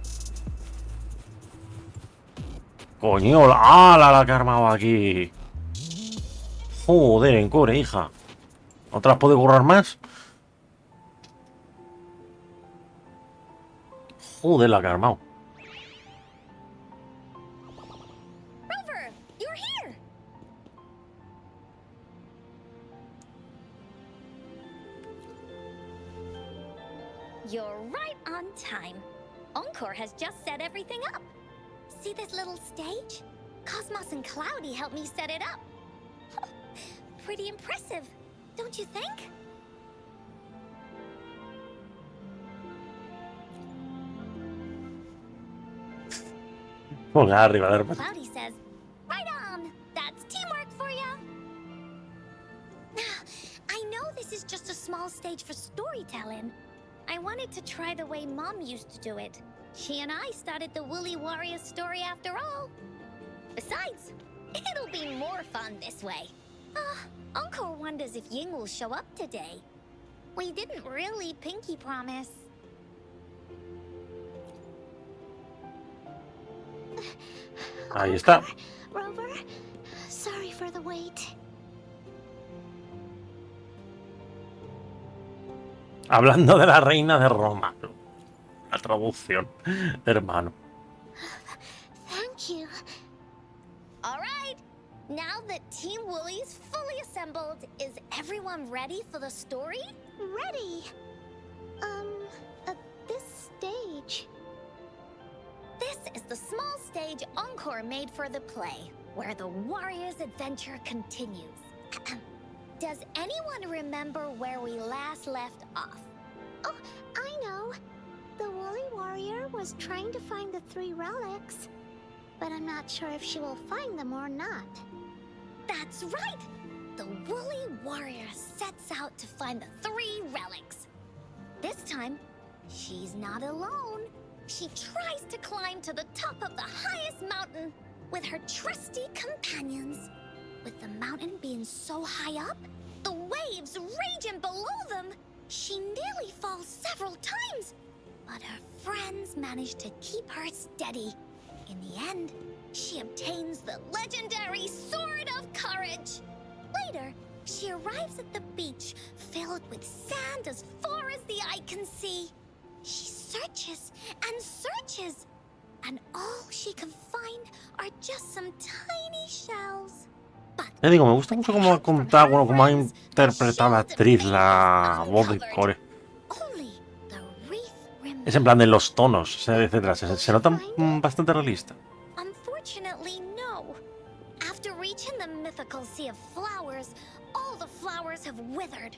Coño, la que ha armado aquí. Joder, Encore, hija. ¿No te las puede currar más? Joder, la que ha armado. Rover, you're here. You're right on time. Encore has just set everything up. See this little stage? Cosmos and Cloudy helped me set it up. Pretty impressive, don't you think? Ponga arriba, a ver. Cloudy says, right on! That's teamwork for ya! I know this is just a small stage for storytelling. I wanted to try the way Mom used to do it. She and I started the Woolly Warrior story after all. Besides, it'll be more fun this way. Encore wonders if Ying will show up today. We didn't really pinky promise. Ahí está. Rover, sorry for the wait. Hablando de la reina de Roma. La traducción, hermano. Thank you. All right, now that Team Woolly's fully assembled, is everyone ready for the story? Ready. At this stage. This is the small stage Encore made for the play, where the warrior's adventure continues. Does anyone remember where we last left off? Oh, I know. The Woolly Warrior was trying to find the 3 relics, but I'm not sure if she will find them or not. That's right! The Woolly Warrior sets out to find the 3 relics. This time, she's not alone. She tries to climb to the top of the highest mountain with her trusty companions. With the mountain being so high up, the waves raging below them, she nearly falls several times. But her friends manage to keep her steady. In the end, she obtains the legendary Sword of Courage. Later, she arrives at the beach filled with sand as far as the eye can see. She searches and searches, and all she can find are just some tiny shells. Ya digo, me gusta mucho cómo ha contado, bueno, cómo ha interpretado la actriz la voz de Encore. Es en plan de los tonos, etcétera. Se nota bastante realista. Unfortunately, no. After reaching the mythical sea of flowers, all the flowers have withered.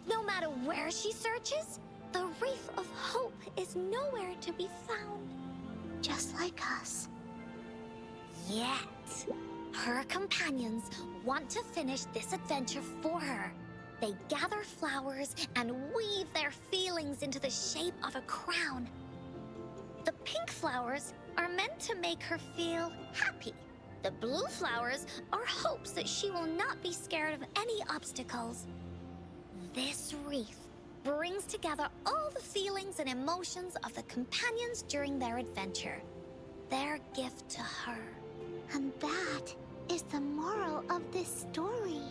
No matter where she searches, the Wreath of Hope is nowhere to be found. Just like us. Yet, her companions want to finish this adventure for her. They gather flowers and weave their feelings into the shape of a crown. The pink flowers are meant to make her feel happy. The blue flowers are hopes that she will not be scared of any obstacles. This wreath brings together all the feelings and emotions of the companions during their adventure. Their gift to her. And that is the moral of this story.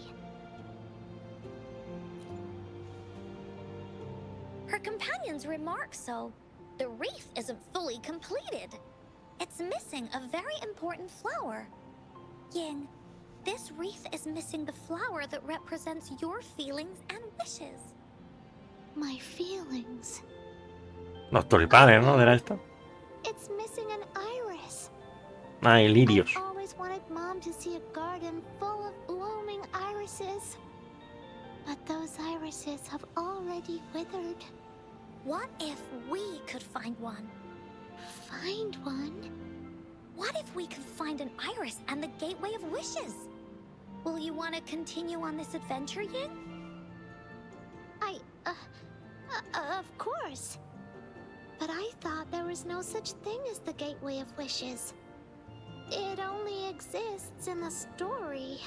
Her companions remark so. The wreath isn't fully completed. It's missing a very important flower. Ying, this wreath is missing the flower that represents your feelings and wishes. My feelings. Los tulipanes, ¿no? ¿Era esto? It's missing an iris. Ay, lirios. I've always wanted Mom to see a garden full of blooming irises. But those irises have already withered. What if we could find one? Find one? What if we could find an iris and the Gateway of Wishes? Will you want to continue on this adventure, Ying? Of course. But I thought there was no such thing as the Gateway of Wishes. It only exists in the story.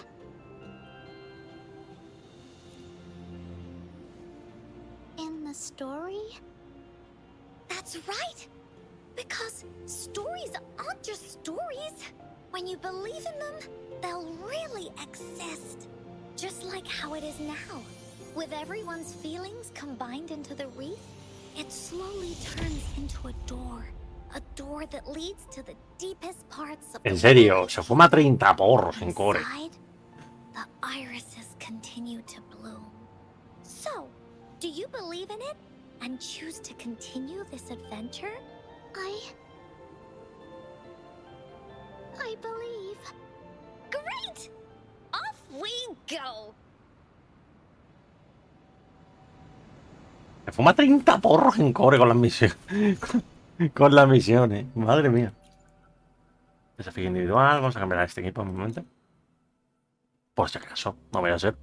In the story? That's right! Because stories aren't just stories. When you believe in them, they'll really exist. Just like how it is now. With everyone's feelings combined into the wreath, it slowly turns into a door. A door that leads to the deepest parts of En the serio, world. se fuma 30 porros en core. Inside, the irises continue to bloom. So, do you believe in it and choose to continue this adventure? I believe. Great! Off we go! Se fuma 30 porros en core con las misiones. Con las misiones. Madre mía. Desafío individual. Vamos a cambiar a este equipo un momento. Por si acaso. No vaya a ser.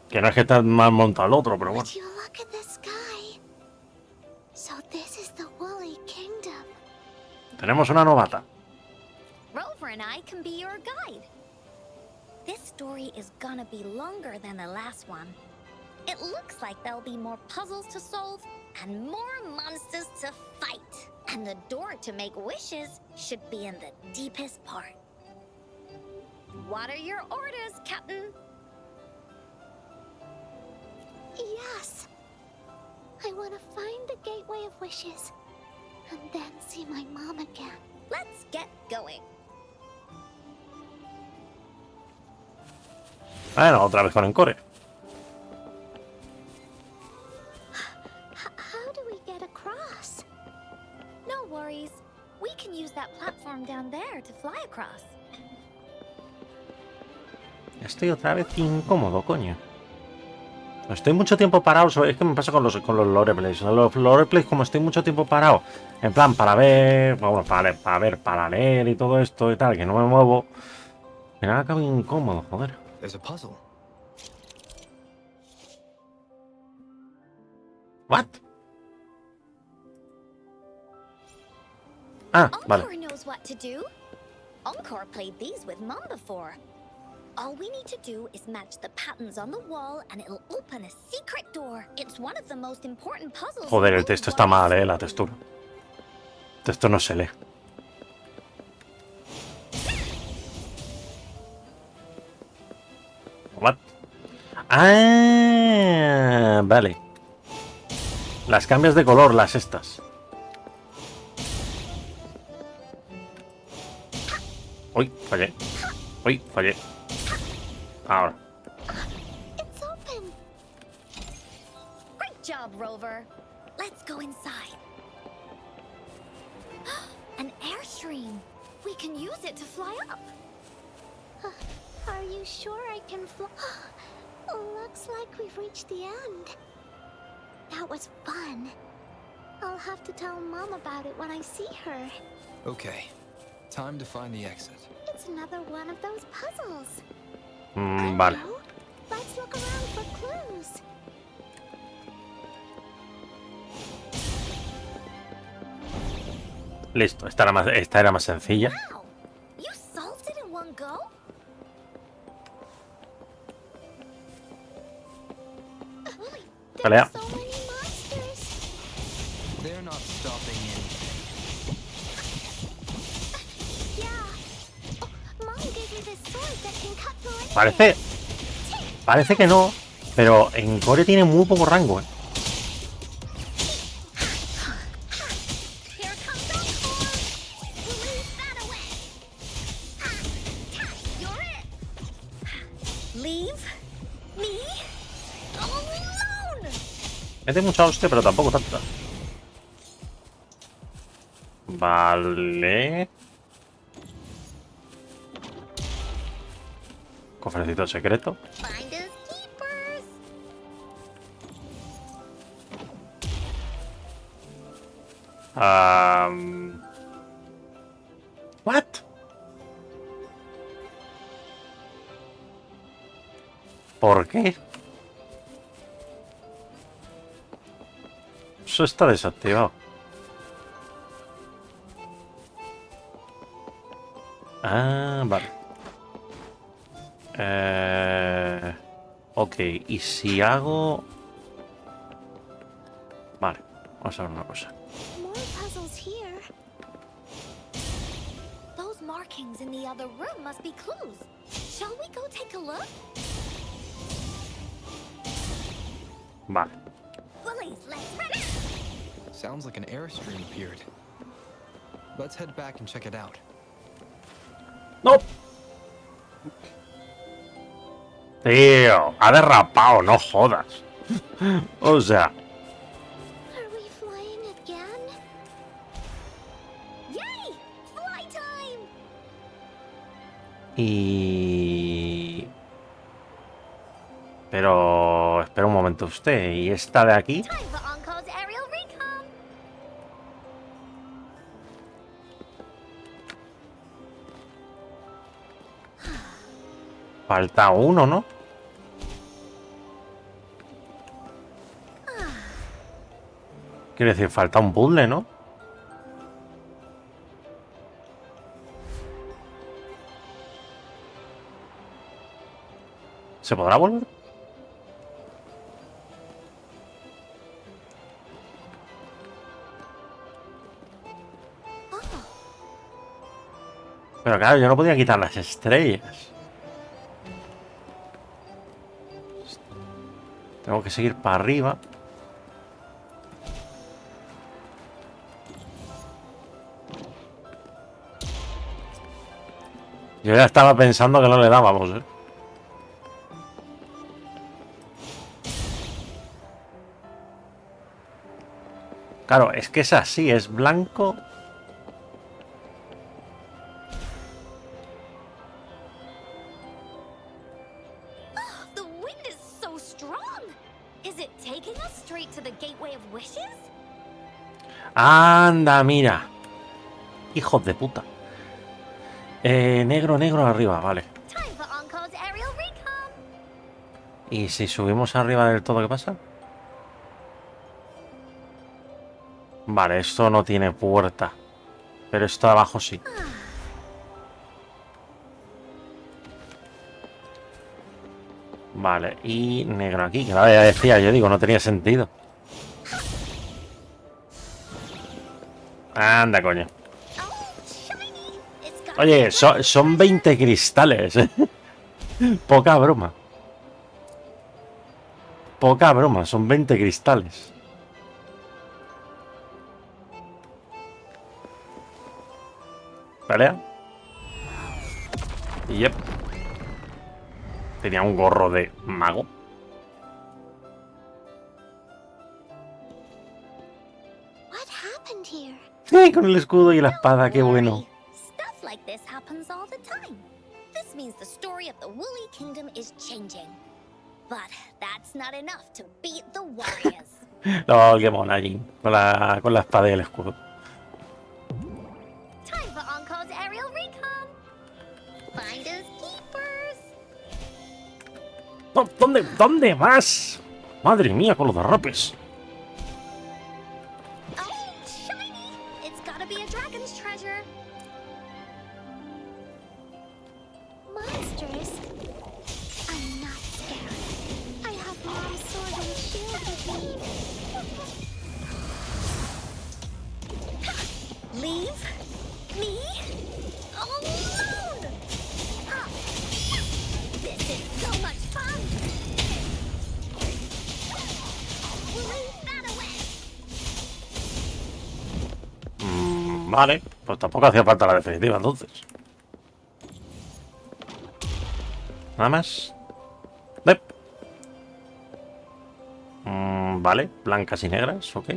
Que no es que está mal montado el otro, pero bueno. Would you look at the sky? So this is the Woolly Kingdom. Tenemos una novata. Rover and I can be your guide. This story is gonna be longer than the last one. It looks like there'll be more puzzles to solve and more monsters to fight. And the door to make wishes should be in the deepest part. What are your orders, Captain? Yes. I want to find the Gateway of Wishes and then see my mom again. Let's get going. Bueno, otra vez con Encore. How do we get across? No worries. We can use that platform down there to fly across. Estoy otra vez incómodo, coño. Estoy mucho tiempo parado. Es que me pasa con los loreplays. Los loreplays, como estoy mucho tiempo parado, en plan, para ver, bueno, para ver, para leer y todo esto y tal, que no me muevo, me acabo incómodo, joder. There's a puzzle. What? Ah, vale. Encore knows what to do. Encore played these with Mom before. All we need to do is match the patterns on the wall and it'll open a secret door. It's one of the most important puzzles. Joder, el texto está mal, la textura. El texto no se lee. What? Ah, vale. Las cambias de color, las estas. Uy, fallé. Uy, fallé. Ahora. It's open. Great job, Rover. Let's go inside. An airstream. We can use it to fly up. Are you sure I can fly? Looks like we've reached the end. That was fun. I'll have to tell Mom about it when I see her. Okay, time to find the exit. It's another one of those puzzles. Vale. Hello? Let's look around for clues. Listo, esta era más sencilla. Wow! You solved it in one go? Pelea. So many monsters. They're not stopping anything. Yeah. Oh, Mom gave me this sword that can cut through anything. Parece que no, pero Encore tiene muy poco rango, ¿eh? Here comes Encore. Release that away. You're it. Leave me alone! Mete mucha hostia, pero tampoco tanta. Vale. Cofrecito secreto. Finders keepers. What? ¿Por qué? Eso está desactivado. Ah, vale. Ok, y si hago... Vale, vamos a ver una cosa. More puzzles here. Those markings in the other room must be clues. Shall we go take a look? Vale. Willies, let's run! Sounds like an airstream appeared. Let's head back and check it out. ¡No! Tío, ha derrapado, no jodas. O sea, Are we flying again? Yay! Fly time! y... Pero... Espera un momento usted. ¿Y esta de aquí? Time for Encore's aerial recon! Falta uno, ¿no? Quiero decir, falta un puzzle, ¿no? ¿Se podrá volver? Pero claro, yo no podía quitar las estrellas. Tengo que seguir para arriba. Yo ya estaba pensando que no le dábamos, ¿eh? Claro, es que es así, es blanco. The wind is so strong! Is it taking us straight to the Gateway of Wishes? Anda, mira. Hijos de puta. Negro, negro arriba, vale. Time for Encore's aerial recon! ¿Y si subimos arriba del todo, qué pasa? Vale, esto no tiene puerta. Pero esto de abajo sí. Vale, y negro aquí, que ya decía, yo digo, no tenía sentido. Anda, coño. Oh, shiny! It's got Oye, son 20 cristales. Poca broma. Poca broma, son 20 cristales. ¿Pelea? Yep. Tenía un gorro de mago. What happened here? Sí, con el escudo y la espada, qué bueno. Stuff like this happens all the time. This means the story of the Woolly Kingdom is changing. But that's not enough to beat the Warriors. No, qué mona allí, con la espada y el escudo. Time for Encore's aerial recon. Finders keepers. ¿Dónde vas? Madre mía, con los derrapes. Oh, shiny! It's gotta be a dragon's treasure. Monsters? I'm not scared. I have Mom's sword and shield with me. Leave me alone! This is so much fun! Leave that away! Vale, pues tampoco hacía falta la definitiva entonces. Nada más. Vale, blancas y negras, ok.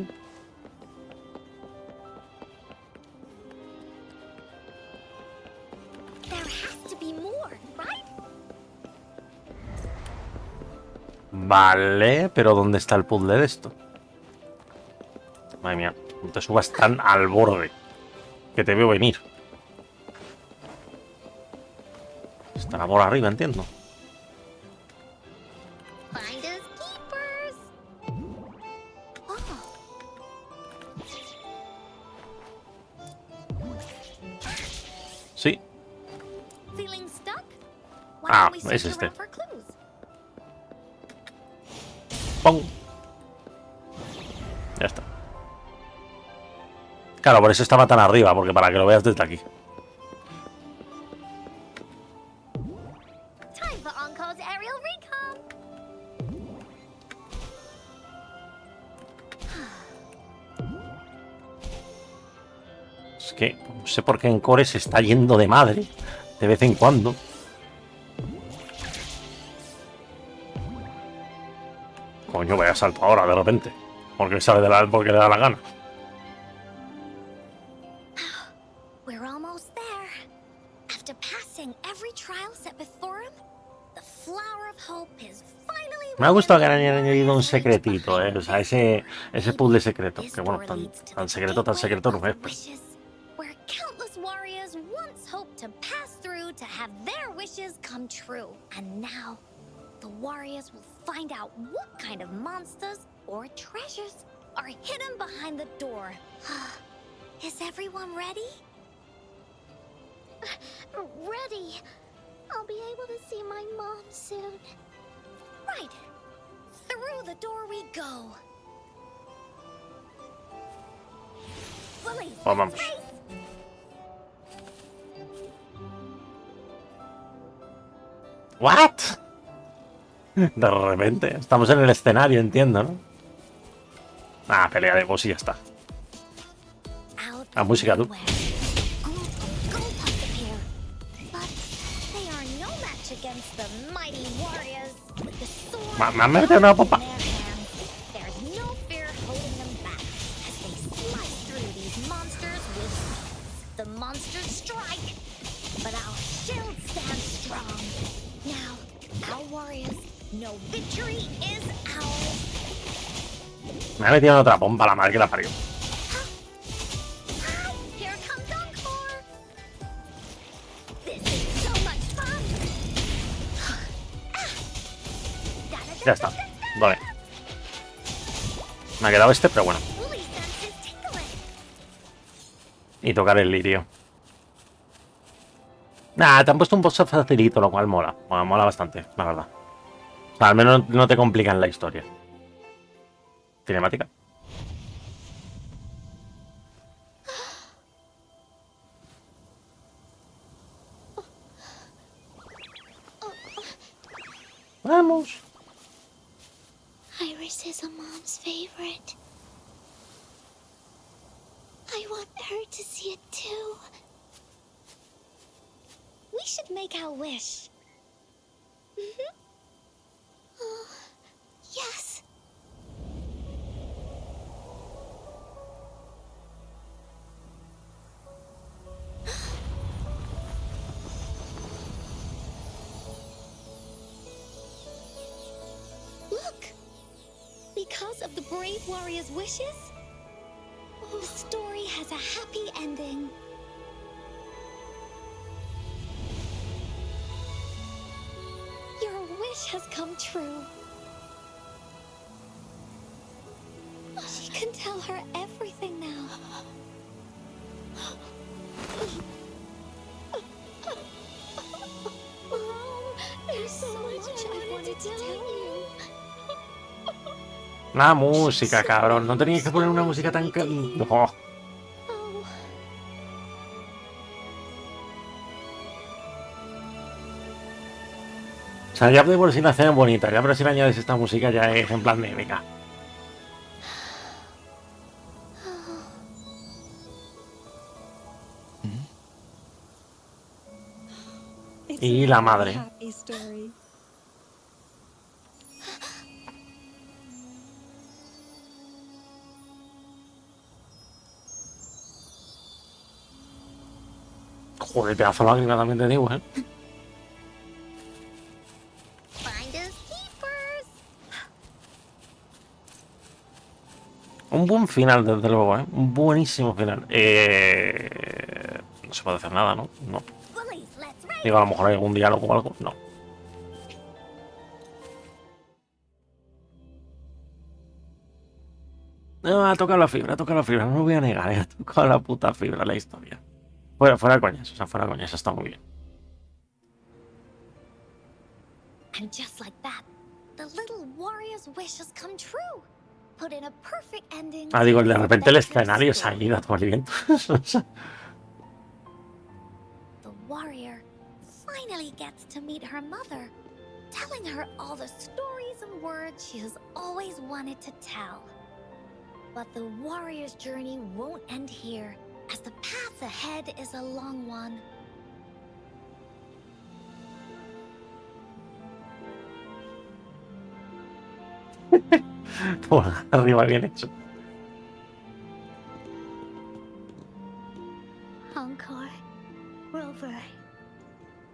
There has to be more, right? Vale, pero ¿dónde está el puzzle de esto? Madre mía, no te subas tan al borde, que te veo venir. Estará por arriba, entiendo. Finders keepers. Oh. Sí. Feeling stuck? Why Ah, don't we search es este. around for clues? ¡Pum! Ya está. Claro, por eso estaba tan arriba, porque para que lo veas desde aquí. Time for Encore's aerial recon. Es que no sé por qué Encore se está yendo de madre de vez en cuando. Coño, vaya salto ahora de repente. Porque porque le da la gana. We're almost there. After passing every trial set before him, the flower of hope is finally. Me ha gustado que hayan añadido un secretito, o sea, ese puzzle secreto. Que bueno, tan secreto no es. Wishes, where countless warriors once hoped to pass through to have their wishes come true. And now, the warriors will find out what kind of monsters or treasures are hidden behind the door. Is everyone ready? Ready. I'll be able to see my mom soon. Right. Through the door we go. Lily, Pues vamos. race. ¿What? De repente, estamos en el escenario, entiendo, ¿no? Ah, pelea de boss y ya está. Out La música, tú. nowhere, Ghoul pups appear. But they are no match against the mighty warriors. With the sword Me han metido una popa. in their hands, there's no fear holding them back as they slice through these monsters with ease. The monsters strike, but our shield stands strong. Now, our warriors know victory is ours. Me ha metido en otra pompa la madre que la parió. Hi, here comes Encore. This is so much fun. Ya está. Vale. Me ha quedado este, pero bueno. Woolly sense is tingling. Y tocar el lirio. Nah, te han puesto un boss facilito, lo cual mola. Bueno, mola bastante, la verdad. O sea, al menos no te complican la historia. Cinemática. Vamos. Iris is a mom's favorite. I want her to see it too. We should make our wish. Oh, yes. Look! Because of the brave warrior's wishes, the story has a happy ending. Your wish has come true. She can tell her everything now. Mom, there's so much I wanted to tell you. La música, cabrón. No tenías que poner una música tan... No. Oh, O sea, ya de por sí la escena es bonita. Ya pero si le añades esta música ya es en plan de venga. Y la madre. Joder, pedazo de lágrima también te digo, ¿eh? finders keepers. Un buen final, desde luego, ¿eh? Un buenísimo final. No se puede hacer nada, ¿no? No. Bullies, let's race. Digo, a lo mejor hay algún diálogo o algo. No. No, ha tocado la fibra, no lo voy a negar, ha tocado la puta fibra la historia. Fuera coñas, o sea, fuera coñas, está muy bien. And just like that, the little warrior's wish has come true. Put in a perfect ending. Ah, digo, de to repente el this adventure escenario se ha story. ido a todo el viento. The warrior finally gets to meet her mother, telling her all the stories and words she has always wanted to tell. But the warrior's journey won't end here, as the path ahead is a long one. Por arriba, bien hecho. Encore, Rover,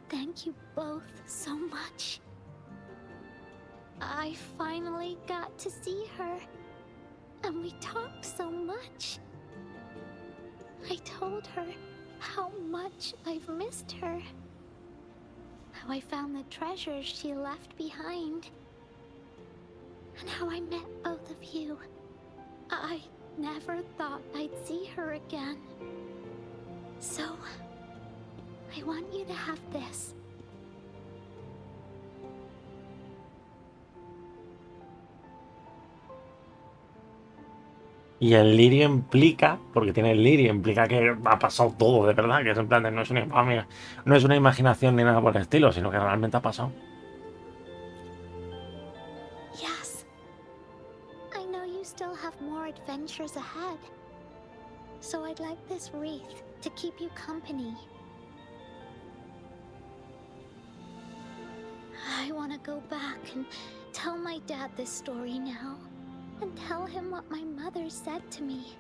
thank you both so much. I finally got to see her, and we talked so much. I told her how much I've missed her, how I found the treasures she left behind, and how I met both of you. I never thought I'd see her again. So, I want you to have this. Y el lirio implica, porque tiene el lirio, implica que ha pasado todo de verdad, que es en plan de no es una infamia, no es una imaginación ni nada por el estilo, sino que realmente ha pasado. Yes. I know you still have more adventures ahead. So I'd like this wreath to keep you company. I want to go back and tell my dad this story now, and tell him what my mother said to me.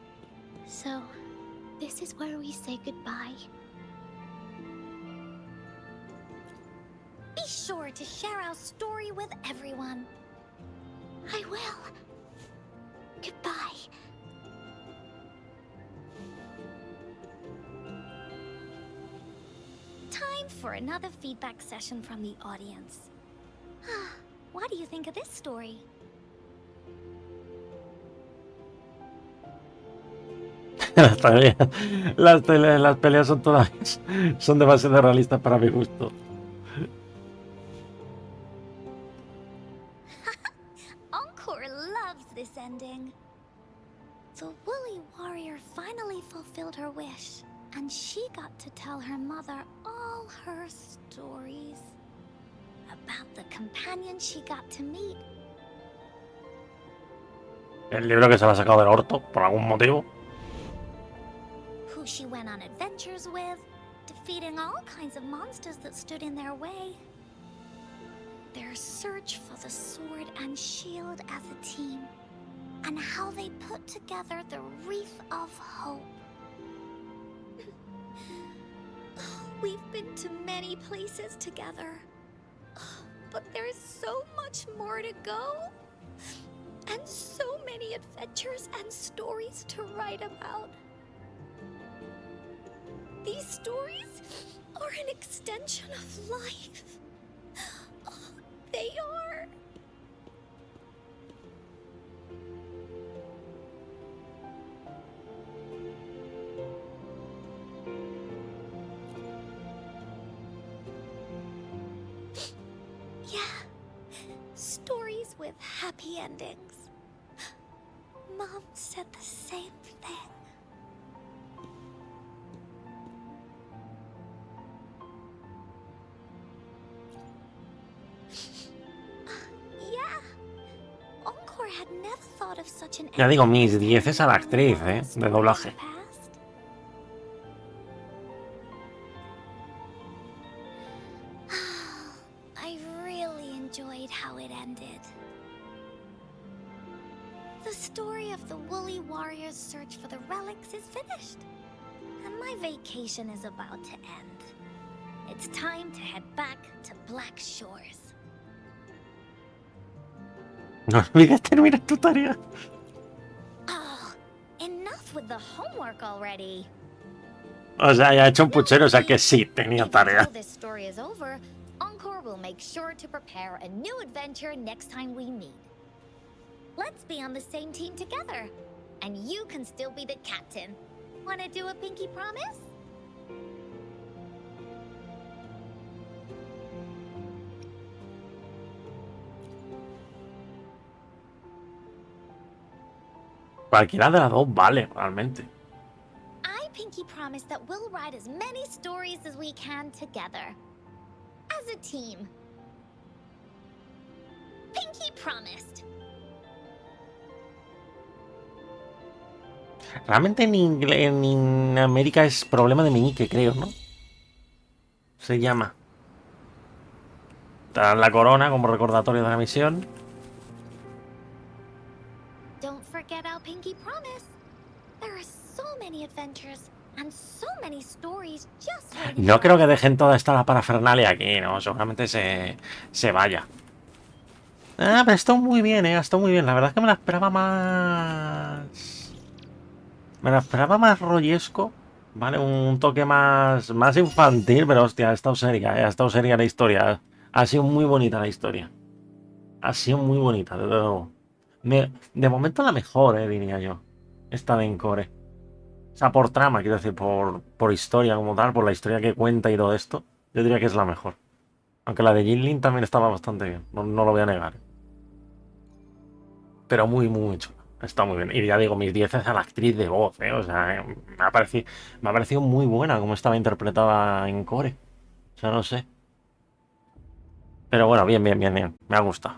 So, this is where we say goodbye. Be sure to share our story with everyone. I will. Goodbye. Time for another feedback session from the audience. What do you think of this story? Las peleas son todas son demasiado realistas para mi gusto. Encore loves this ending. The woolly warrior finally fulfilled her wish, and she got to tell her mother all her stories about the companion she got to meet. El libro que se lo ha sacado del orto, por algún motivo. Who she went on adventures with, defeating all kinds of monsters that stood in their way. Their search for the sword and shield as a team, and how they put together the Wreath of Hope. We've been to many places together, but there's so much more to go. And so many adventures and stories to write about. These stories are an extension of life. Oh, they are. Yeah, stories with happy endings. Mom said the same thing. Yeah, Encore had never thought of such an. Ya digo, mis 10 a la actriz, de doblaje. I really enjoyed how it ended. The story of the woolly warrior's search for the relics is finished. And my vacation is about to end. It's time to head back to Black Shores. No olvides terminar tu tarea. Oh, enough with the homework already. O sea, ya he hecho un puchero, o sea que sí, tenía Even tarea. though this story is over, Encore will make sure to prepare a new adventure next time we meet. Let's be on the same team together. And you can still be the captain. Wanna do a pinky promise? Cualquiera de las dos vale, realmente. I pinky promise that we'll write as many stories as we can together. As a team. Pinky promised. Realmente en América es problema de meñique, creo, ¿no? Se llama. Te dan la corona como recordatorio de la misión. Don't forget our pinky promise. There are so many adventures and so many stories just waiting No for creo us. que dejen toda esta parafernalia aquí, ¿no? Seguramente se vaya. Ah, pero está muy bien, está muy bien. La verdad es que me la esperaba más... Me la esperaba más rollesco, ¿vale? Un toque más infantil, pero hostia, ha estado seria la historia. Ha sido muy bonita la historia. Ha sido muy bonita, desde luego. De momento la mejor, diría yo. Esta de Encore. O sea, por trama, quiero decir, por historia como tal, por la historia que cuenta y todo esto, yo diría que es la mejor. Aunque la de Jinlin también estaba bastante bien, no lo voy a negar. Pero muy, muy chula. Está muy bien. Y ya digo, mis 10 es a la actriz de voz, O sea, me ha parecido muy buena como estaba interpretada en Core. O sea, no sé. Pero bueno, bien. Me ha gustado.